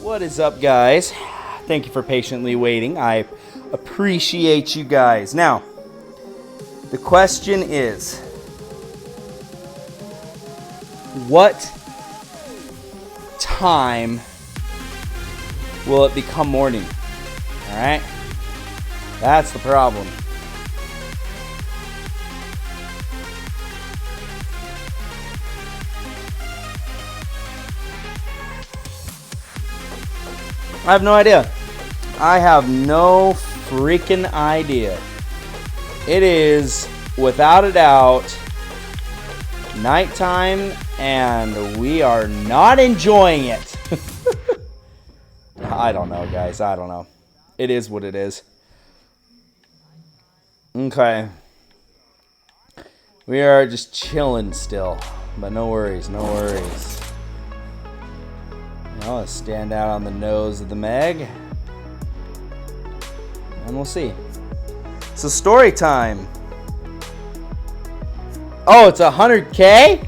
What is up, guys? Thank you for patiently waiting. I appreciate you guys. Now, the question is, what time will it become morning? All right? That's the problem. I have no idea. I have no freaking idea. It is, without a doubt, nighttime, and we are not enjoying it. I don't know, guys. I don't know. It is what it is. Okay. We are just chilling still, but no worries, no worries. Let's stand out on the nose of the Meg. And we'll see. So story time. Oh, it's 100K?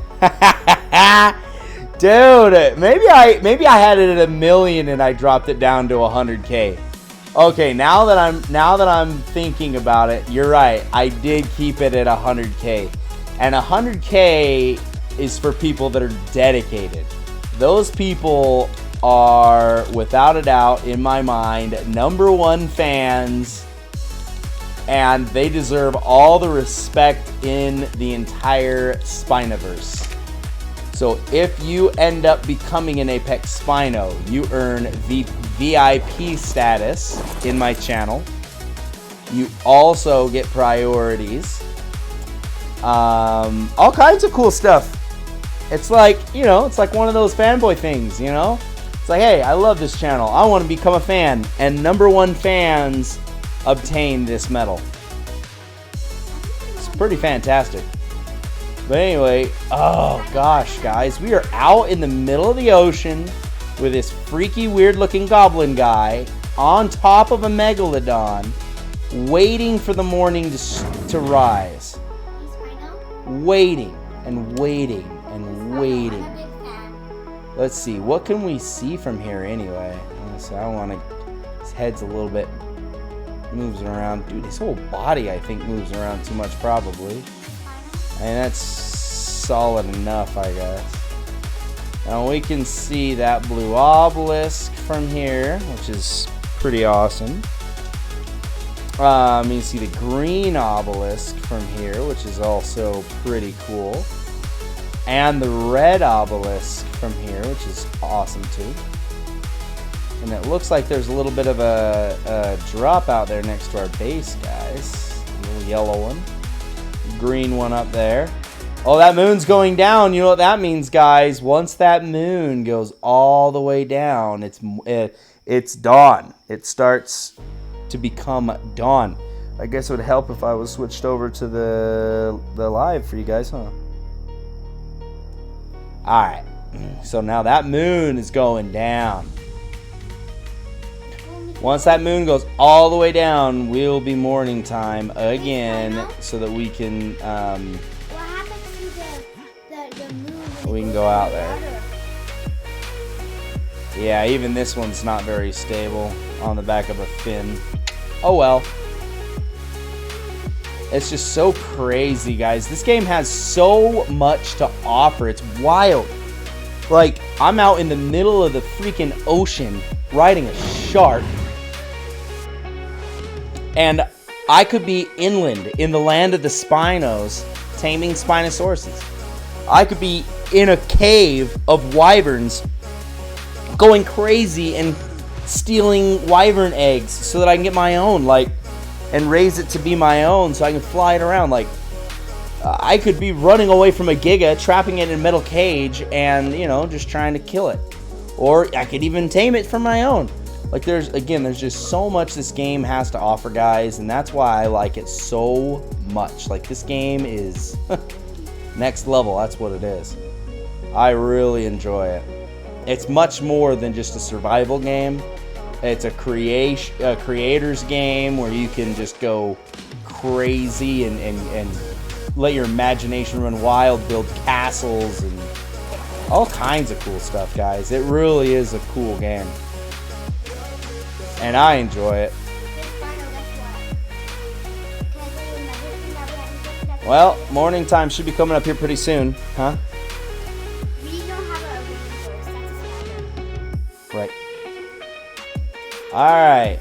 Dude, maybe I had it at 1 million and I dropped it down to 100K. Okay, now that I'm thinking about it, you're right. I did keep it at 100K. And 100K is for people that are dedicated. Those people are, without a doubt, in my mind, #1 fans, and they deserve all the respect in the entire Spinoverse. So if you end up becoming an Apex Spino, you earn the VIP status in my channel. You also get priorities. All kinds of cool stuff. It's like, you know, it's like one of those fanboy things, you know? It's like, hey, I love this channel. I want to become a fan. And #1 fans obtain this medal. It's pretty fantastic. But anyway, oh gosh, guys. We are out in the middle of the ocean with this freaky, weird-looking goblin guy on top of a megalodon, waiting for the morning to rise. Waiting and waiting and waiting. Let's see, what can we see from here anyway? So I don't want to. His head's a little bit moves around. Dude, his whole body I think moves around too much probably. And that's solid enough, I guess. Now we can see that blue obelisk from here, which is pretty awesome. You can see the green obelisk from here, which is also pretty cool. And the red obelisk from here, which is awesome too. And it looks like there's a little bit of a drop out there next to our base, guys. A little yellow one. Green one up there. Oh, that moon's going down. You know what that means, guys? Once that moon goes all the way down, it's dawn. It starts to become dawn. I guess it would help if I was switched over to the live for you guys, huh? Alright, so now that moon is going down. Once that moon goes all the way down, we'll be morning time again so that we can What happens to the moon? we can go out there. Yeah, even this one's not very stable on the back of a fin. Oh well. It's just so crazy, guys. This game has so much to offer. It's wild. Like, I'm out in the middle of the freaking ocean riding a shark. And I could be inland in the land of the Spinos, taming Spinosauruses. I could be in a cave of wyverns going crazy and stealing wyvern eggs so that I can get my own, like, and raise it to be my own so I can fly it around. Like, I could be running away from a giga, trapping it in a metal cage, and, you know, just trying to kill it. Or I could even tame it for my own. Like, there's just so much this game has to offer, guys, and that's why I like it so much. Like, this game is next level. That's what it is. I really enjoy it. It's much more than just a survival game. It's a creator's game where you can just go crazy and let your imagination run wild, build castles and all kinds of cool stuff, guys. It really is a cool game. and I enjoy it. Well, morning time should be coming up here pretty soon, huh? We don't have a resource. That's a Right. Alright.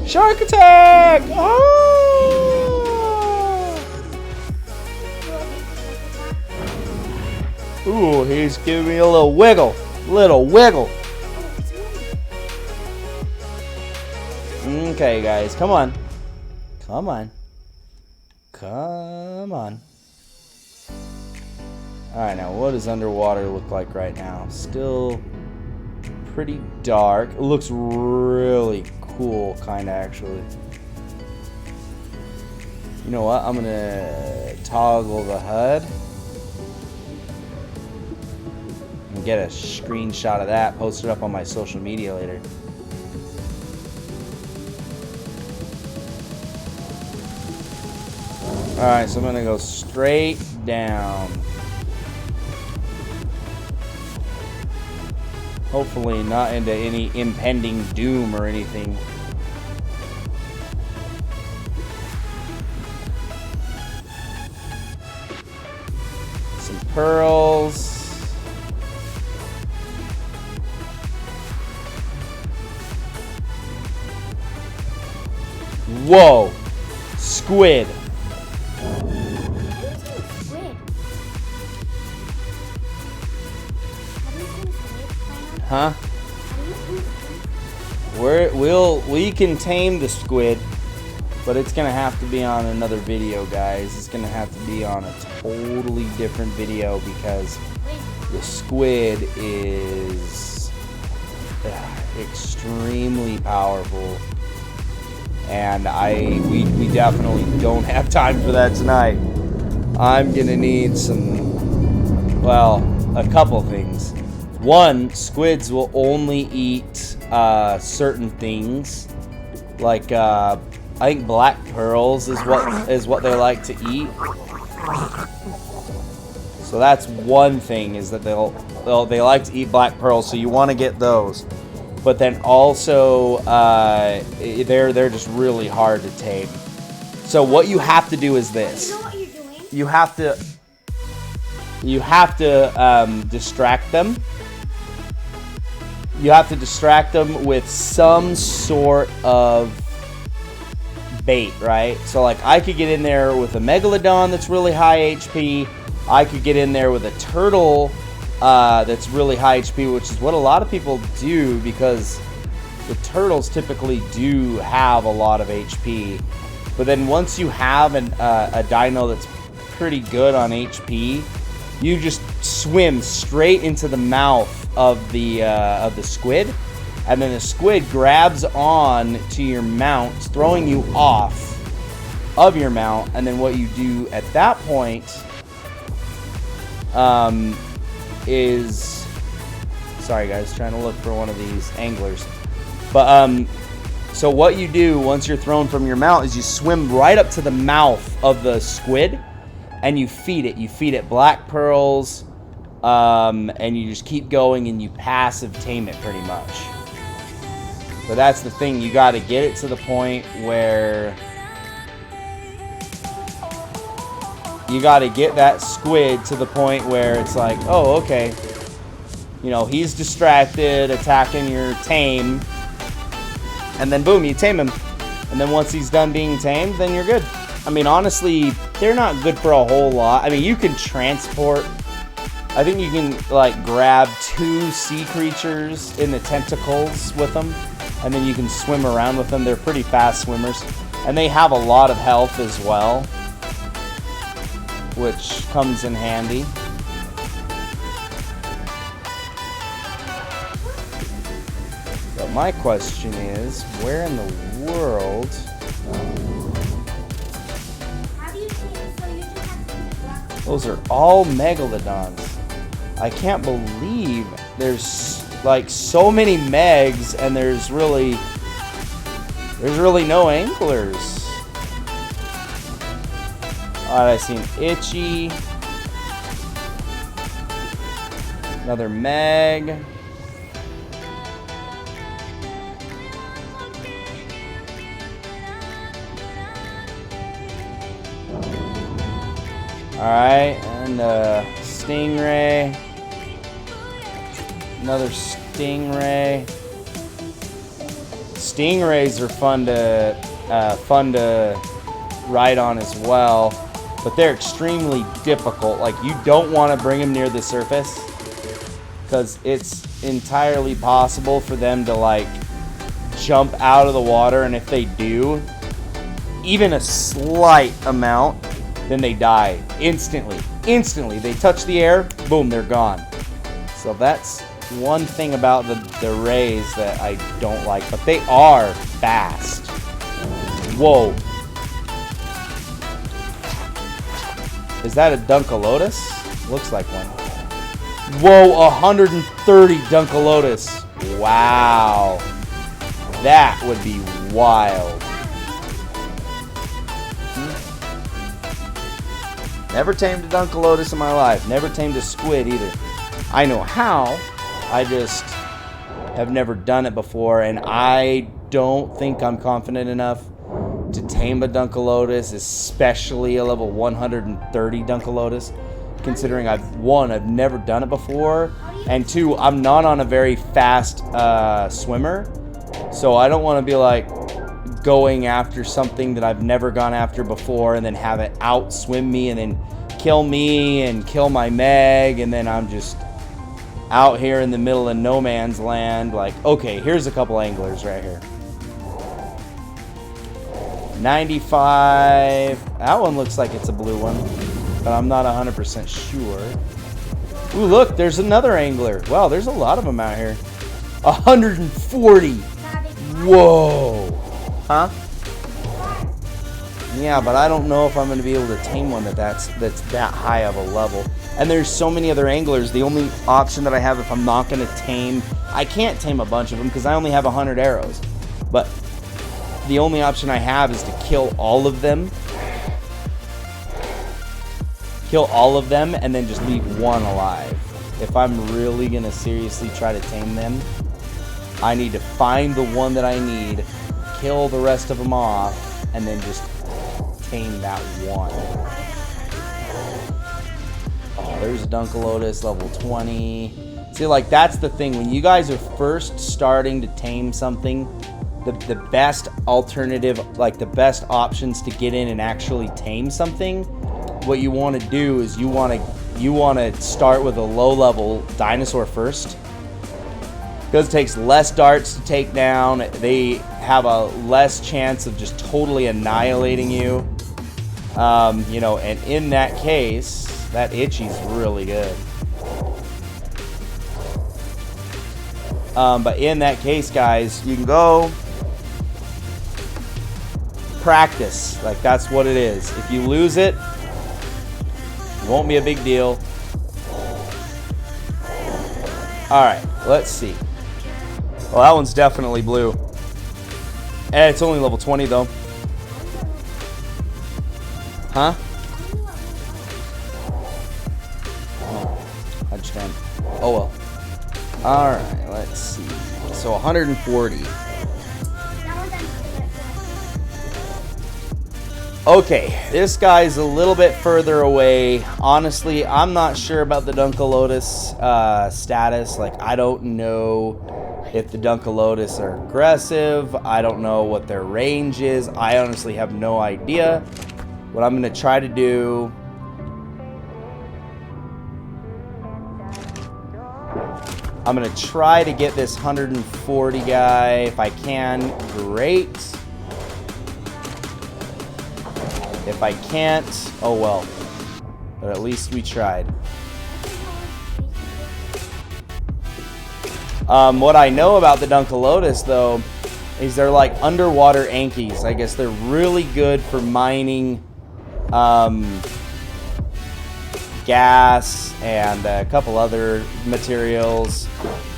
Shark attack! Oh! Ooh, he's giving me a little wiggle. Little wiggle. Okay, guys, come on. Come on. Come on. Alright, now what does underwater look like right now? Still pretty dark. It looks really cool, kind of, actually. You know what? I'm going to toggle the HUD. And get a screenshot of that, post it up on my social media later. Alright, so I'm going to go straight down. Hopefully not into any impending doom or anything. Some pearls. Whoa! Squid. Huh? We can tame the squid, but it's gonna have to be on another video, guys. It's gonna have to be on a totally different video because the squid is extremely powerful, and we definitely don't have time for that tonight. I'm gonna need some, well, a couple things. One, squids will only eat certain things, like I think black pearls is what they like to eat. So that's one thing, is that they like to eat black pearls. So you want to get those, but then also they're just really hard to tame. So what you have to do is this. You know what you're doing? You have to distract them. You have to distract them with some sort of bait, right? So like I could get in there with a megalodon that's really high HP. I could get in there with a turtle that's really high HP, which is what a lot of people do because the turtles typically do have a lot of HP. But then once you have a dino that's pretty good on HP, you just swim straight into the mouth of the squid, and then the squid grabs on to your mount, throwing you off of your mount. And then what you do at that point is, sorry guys, trying to look for one of these anglers. But so what you do once you're thrown from your mount is you swim right up to the mouth of the squid, and you feed it. You feed it black pearls, and you just keep going, and you passive tame it pretty much. But that's the thing, you got to get it to the point where you got to get that squid to the point where it's like, oh, okay, you know, he's distracted, attacking your tame, and then boom, you tame him. And then once he's done being tamed, then you're good. I mean, honestly, they're not good for a whole lot. I mean, you can transport, I think you can like grab 2 sea creatures in the tentacles with them, and then you can swim around with them. They're pretty fast swimmers, and they have a lot of health as well, which comes in handy. But my question is, where in the world... Those are all megalodons. I can't believe there's like so many megs and there's really no anglers. Alright, I see an itchy. Another meg. Alright, and stingray. Another stingray. Stingrays are fun to ride on as well, but they're extremely difficult. Like, you don't want to bring them near the surface because it's entirely possible for them to like jump out of the water, and if they do, even a slight amount, then they die instantly. They touch the air, boom, they're gone. So that's one thing about the rays that I don't like, but they are fast. Whoa. Is that a Dunkleotus? Looks like one. Whoa, 130 Dunkleotus. Wow. That would be wild. Never tamed a Dunkleotus in my life. Never tamed a squid either. I know how. I just have never done it before, and I don't think I'm confident enough to tame a Dunkleotus, especially a level 130 Dunkleotus, considering I've never done it before, and two, I'm not on a very fast swimmer, so I don't want to be like going after something that I've never gone after before and then have it outswim me and then kill me and kill my Meg, and then I'm just out here in the middle of no man's land. Like, okay, here's a couple anglers right here. 95. That one looks like it's a blue one, but I'm not 100% sure. Ooh, look, there's another angler. Wow, there's a lot of them out here. 140. Whoa. Huh? Yeah, but I don't know if I'm going to be able to tame one that's that high of a level. And there's so many other anglers. The only option that I have if I'm not going to tame... I can't tame a bunch of them because I only have 100 arrows. But the only option I have is to kill all of them. Kill all of them and then just leave one alive. If I'm really going to seriously try to tame them, I need to find the one that I need, kill the rest of them off, and then just tame that one. Oh, there's a Dunkleotus, level 20. See, like, that's the thing. When you guys are first starting to tame something, the best alternative, like the best options to get in and actually tame something, what you want to do is you want to start with a low-level dinosaur first. Because it takes less darts to take down. They have a less chance of just totally annihilating you. You know, and in that case, that Itchy's really good. But in that case, guys, you can go practice. Like, that's what it is. If you lose it, it won't be a big deal. Alright, let's see. Well, that one's definitely blue. And it's only level 20, though. Huh? Oh, I understand. Oh, well. Alright, let's see. So, 140. Okay, this guy's a little bit further away. Honestly, I'm not sure about the Dunkleotus status. Like, I don't know if the Dunkleotus are aggressive. I don't know what their range is. I honestly have no idea. What I'm going to try to do... I'm going to try to get this 140 guy. If I can, great. If I can't, oh well. But at least we tried. What I know about the Dunkleotus, though, is they're like underwater Ankies. I guess they're really good for mining gas and a couple other materials.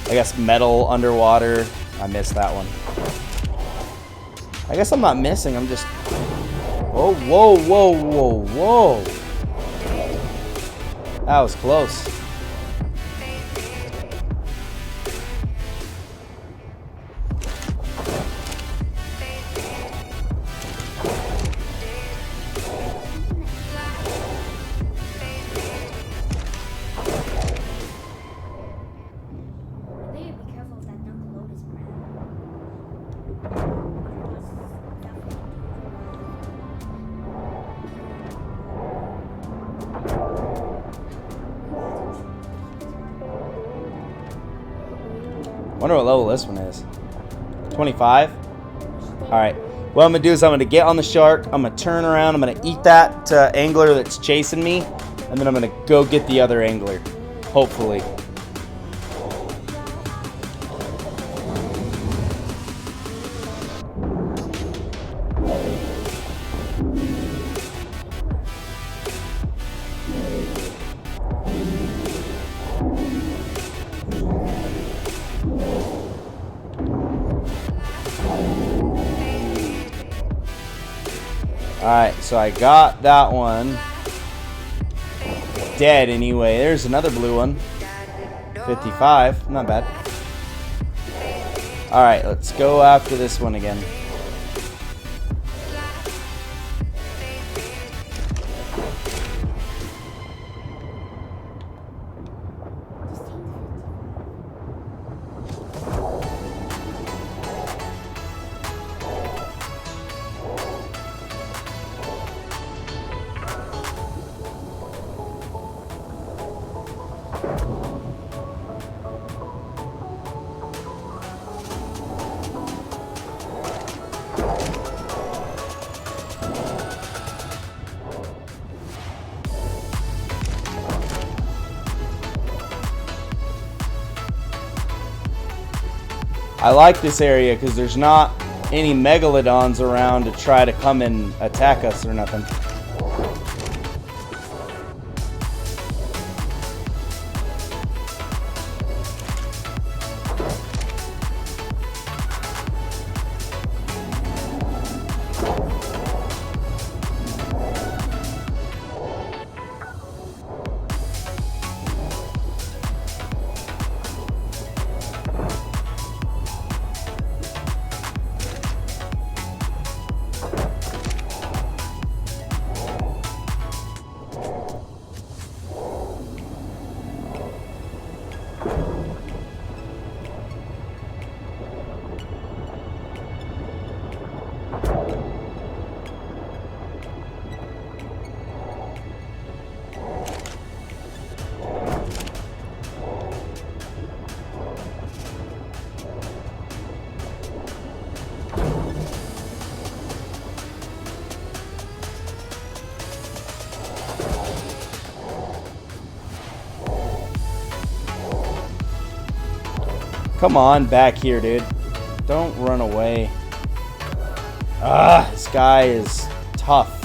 I guess metal underwater. I missed that one. I guess I'm not missing. I'm just... Whoa, whoa, whoa, whoa, whoa. That was close. Wonder what level this one is. 25? Alright. What I'm going to do is I'm going to get on the shark. I'm going to turn around. I'm going to eat that angler that's chasing me. And then I'm going to go get the other angler. Hopefully. Alright, so I got that one. Dead anyway. There's another blue one. 55. Not bad. Alright, let's go after this one again. I like this area because there's not any megalodons around to try to come and attack us or nothing. Come on, back here, dude. Don't run away. Ah, this guy is tough.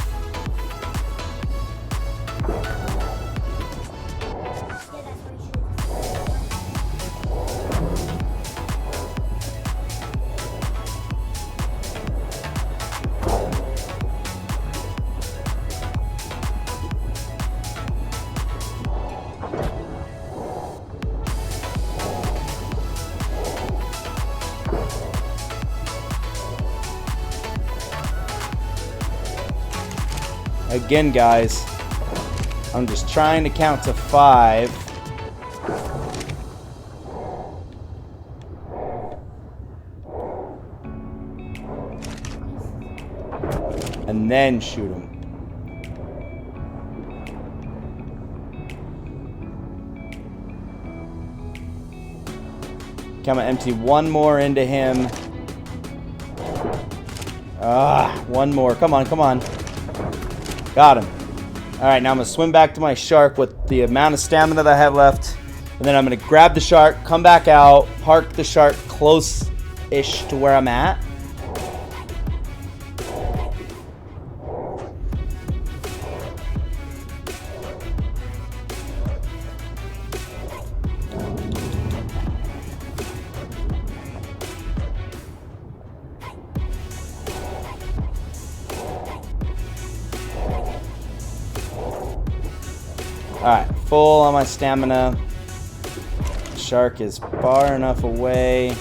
Again, guys, I'm just trying to count to 5. And then shoot him. Okay, I'm gonna empty one more into him. Ah, one more. Come on, come on. Got him. Alright, now I'm going to swim back to my shark with the amount of stamina that I have left. And then I'm going to grab the shark, come back out, park the shark close-ish to where I'm at. Alright, full on my stamina. Shark is far enough away.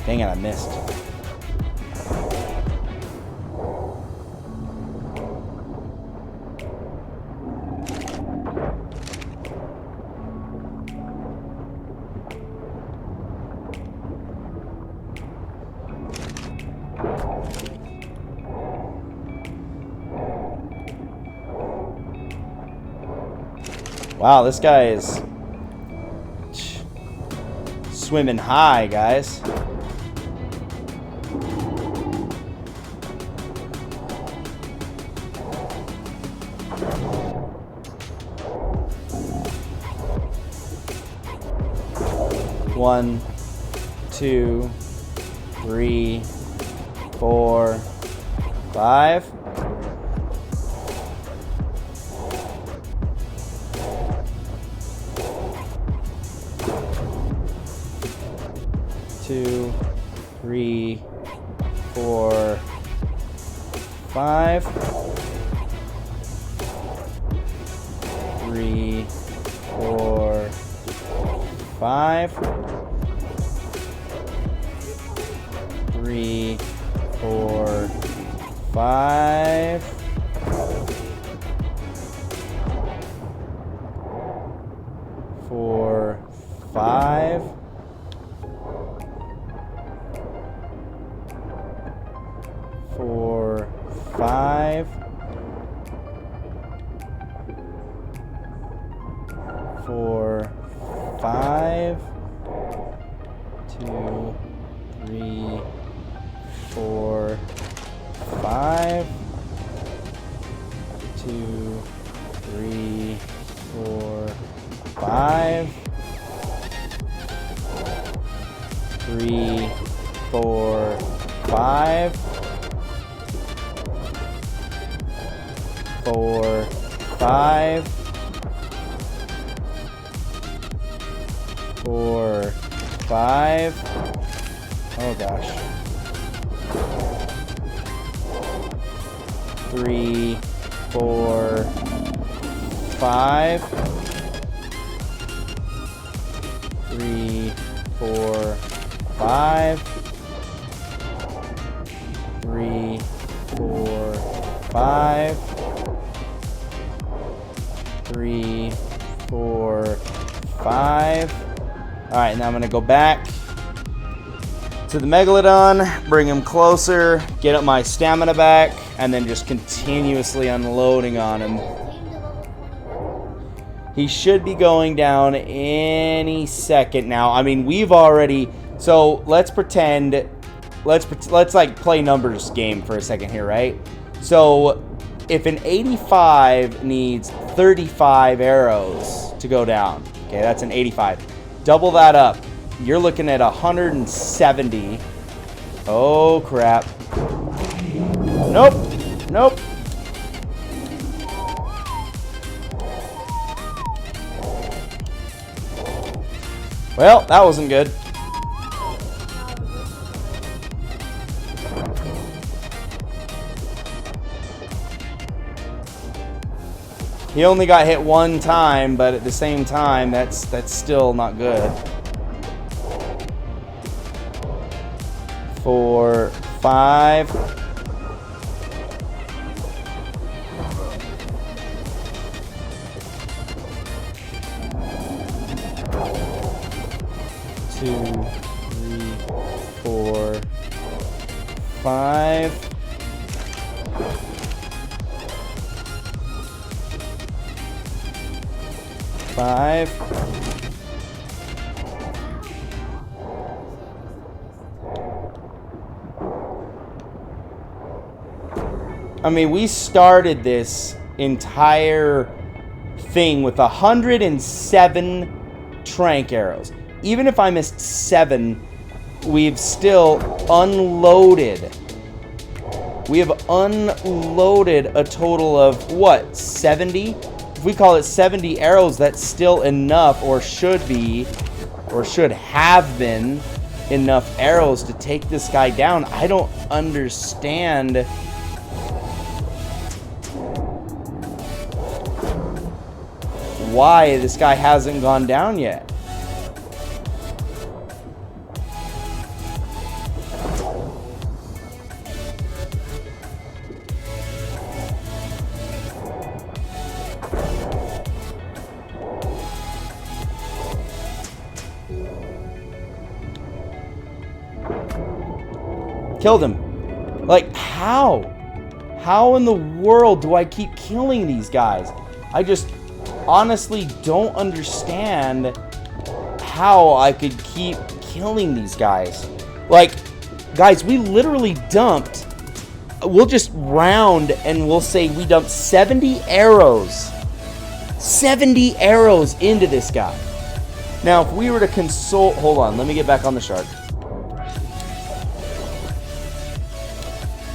Dang it, I missed. Wow, this guy is swimming high, guys. One, 2, 3, 4, 5. Two, 3, 4, 5. 3, 4, 5. 3, 4, 5. 4, 5. 4, 5. 4, 5. 2, 3, 4, 5. 2, 3, 4, 5. 3, 4, 5. 4, 5. 4, 5. Oh gosh. 3, 4, 5. 3, 4, 5. 3, 4, 5. 3, 4, 5. Alright, now I'm going to go back to the Megalodon, bring him closer, get up my stamina back, and then just continuously unloading on him. He should be going down any second now. I mean, we've already... So, let's pretend... Let's like, play numbers game for a second here, right? So, if an 85 needs 35 arrows to go down, okay, that's an 85. Double that up. You're looking at 170. Oh, crap. Nope. Nope. Well, that wasn't good. He only got hit one time, but at the same time, that's still not good. 4, 5. 2, 3, 4, 5. 5. I mean, we started this entire thing with 107 trank arrows. Even if I missed 7, we've still unloaded. We have unloaded a total of, what, 70? If we call it 70 arrows, that's still enough, or should be, or should have been enough arrows to take this guy down. I don't understand why this guy hasn't gone down yet. Killed him. Like, how? How in the world do I keep killing these guys? I just honestly don't understand how I could keep killing these guys. Like, guys, we literally dumped, we'll just round and we'll say we dumped 70 arrows. 70 arrows into this guy. Now, if we were to consult, hold on, let me get back on the shark.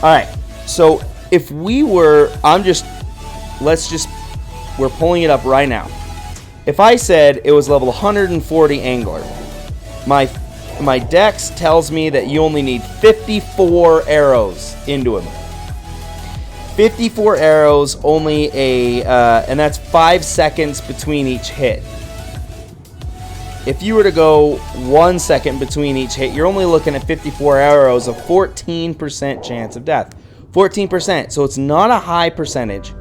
Alright, so if we were, we're pulling it up right now. If I said it was level 140 angler, my dex tells me that you only need 54 arrows into him. 54 arrows, only and that's 5 seconds between each hit. If you were to go 1 second between each hit, you're only looking at 54 arrows, a 14% chance of death. 14%, so it's not a high percentage.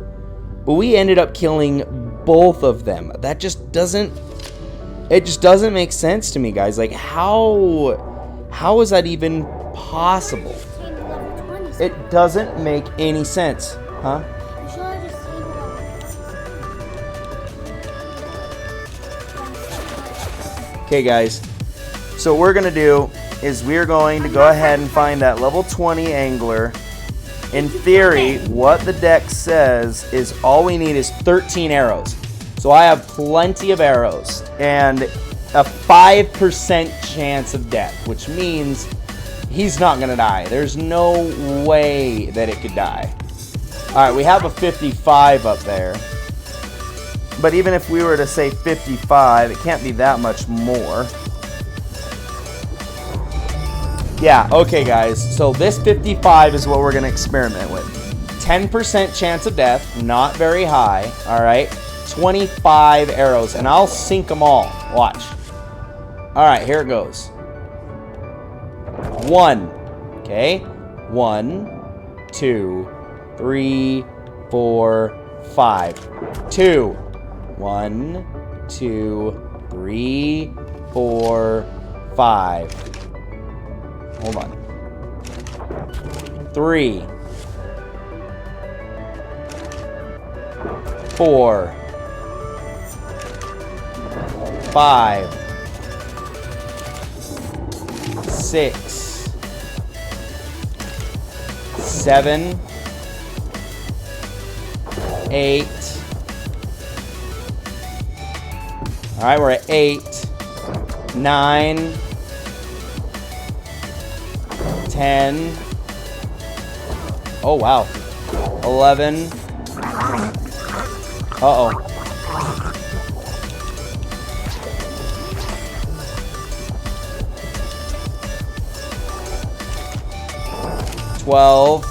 But we ended up killing both of them. That just doesn't make sense to me, guys. Like, how is that even possible? It doesn't make any sense, huh? Okay, guys, so what we're going to do is we're going to go ahead and find that level 20 angler. In theory, what the dex says is all we need is 13 arrows. So I have plenty of arrows and a 5% chance of death, which means he's not going to die. There's no way that it could die. All right, we have a 55 up there. But even if we were to say 55, it can't be that much more. Yeah, okay, guys. So this 55 is what we're going to experiment with. 10% chance of death, not very high, all right? 25 arrows, and I'll sink them all. Watch. All right, here it goes. 1. Okay. 1, 2, 3, 4, 5. 2. 1, 2, 3, 4, 5. Hold on. 3, 4, 5, 6, 7, 8. All right, we're at 8, 9, 10. Oh, wow. 11. Uh-oh. 12.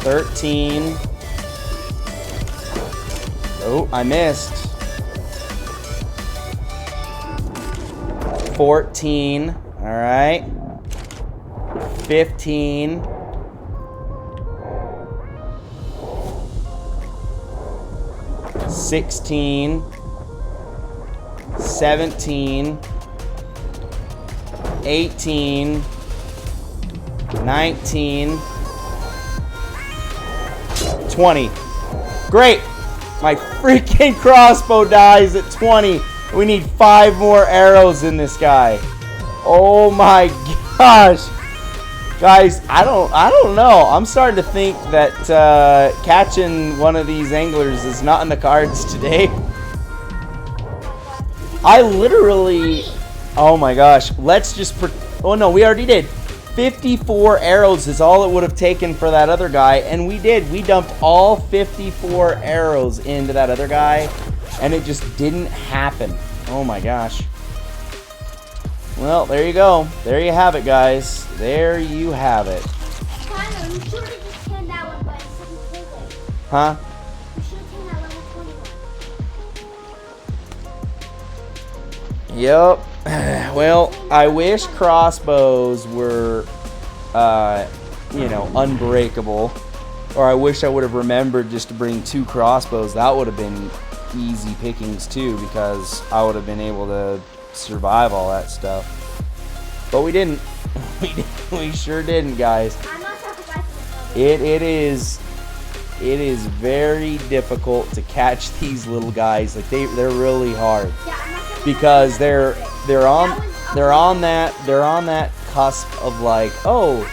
13. Oh, I missed. 14. All right. 15. 16. 17. 18. 19. 20. Great. My freaking crossbow dies at 20. We need 5 more arrows in this guy. Oh my gosh. Guys, I don't know. I'm starting to think that catching one of these anglers is not in the cards today. I literally, oh my gosh. Let's just, oh no, we already did. 54 arrows is all it would have taken for that other guy, and we did. We dumped all 54 arrows into that other guy, and it just didn't happen. Oh my gosh. Well, there you go. There you have it, guys. There you have it. Tyler, you should have just taken that one, but instead you pulled it. Huh? You should have taken that level 21. Yep. Well, I wish crossbows were, you know, unbreakable. Or I wish I would have remembered just to bring 2 crossbows. That would have been easy pickings too, because I would have been able to survive all that stuff. But we didn't. We sure didn't, guys. I'm not sacrificing It is It is very difficult to catch these little guys. Like they're really hard because they're on that cusp of like, oh,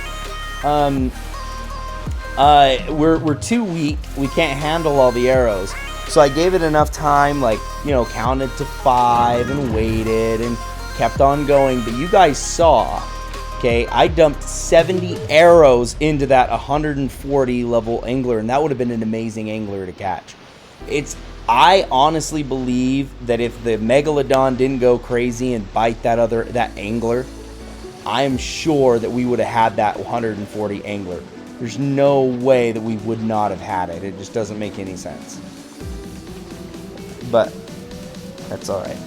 we're too weak. We can't handle all the arrows. So I gave it enough time, like, you know, counted to 5 and waited and kept on going. But you guys saw, okay, I dumped 70 arrows into that 140 level angler, and that would have been an amazing angler to catch. I honestly believe that if the Megalodon didn't go crazy and bite that angler, I'm sure that we would have had that 140 angler. There's no way that we would not have had it. It just doesn't make any sense. But that's all right.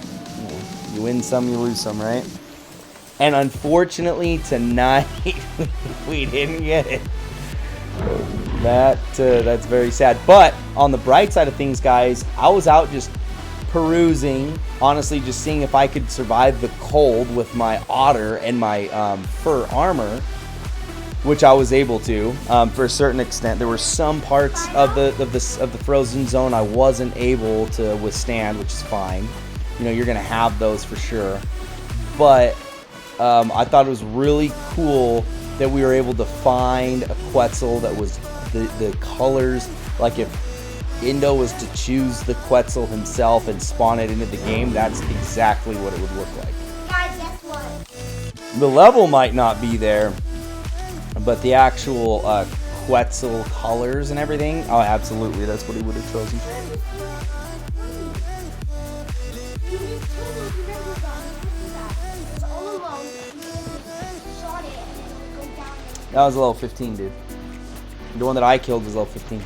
You win some, you lose some, right? And unfortunately, tonight, we didn't get it. That's very sad. But on the bright side of things, guys, I was out just perusing, honestly, just seeing if I could survive the cold with my otter and my fur armor, which I was able to for a certain extent. There were some parts of the frozen zone I wasn't able to withstand, which is fine. You know, you're gonna have those for sure. But I thought it was really cool that we were able to find a Quetzal that was the colors. Like if Indo was to choose the Quetzal himself and spawn it into the game, that's exactly what it would look like. Guys, guess what? The level might not be there, but the actual Quetzal colors and everything, oh, absolutely, that's what he would have chosen. That was level 15, dude. The one that I killed was level 15.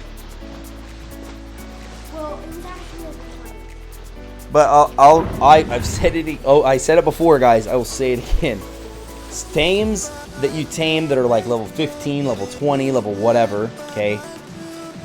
Well, it was actually level 20. But I've said it. Oh, I said it before, guys. I will say it again. Tames that you tame that are like level 15, level 20, level whatever. Okay.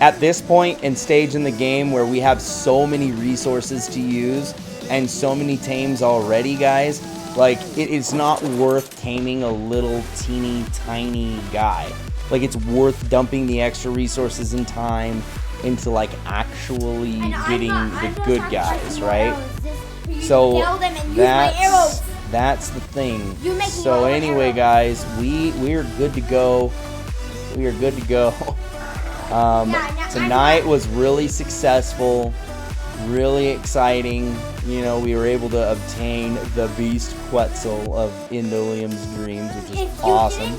At this point and stage in the game where we have so many resources to use and so many tames already, guys, like it is not worth taming a little teeny tiny guy. Like it's worth dumping the extra resources and time into like actually getting the good guys, right? So that's the thing. So anyway, guys, we're good to go. We are good to go. Tonight was really successful, really exciting. You know, we were able to obtain the Beast Quetzal of IndoLiam's dreams, which is awesome.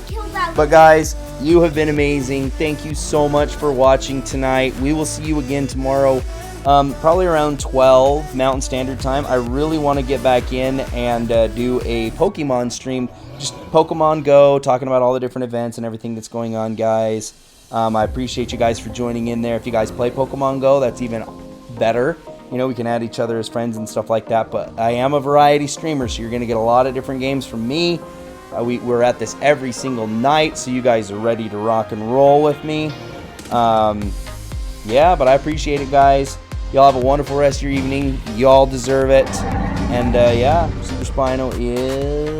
But guys, you have been amazing. Thank you so much for watching tonight. We will see you again tomorrow, probably around 12 Mountain Standard Time. I really want to get back in and do a Pokemon stream. Just Pokemon Go, talking about all the different events and everything that's going on, guys. I appreciate you guys for joining in there. If you guys play Pokemon Go, that's even better. You know, we can add each other as friends and stuff like that. But I am a variety streamer, so you're going to get a lot of different games from me. We're at this every single night, so you guys are ready to rock and roll with me. Yeah, but I appreciate it, guys. Y'all have a wonderful rest of your evening. Y'all deserve it. And yeah, Super Spino is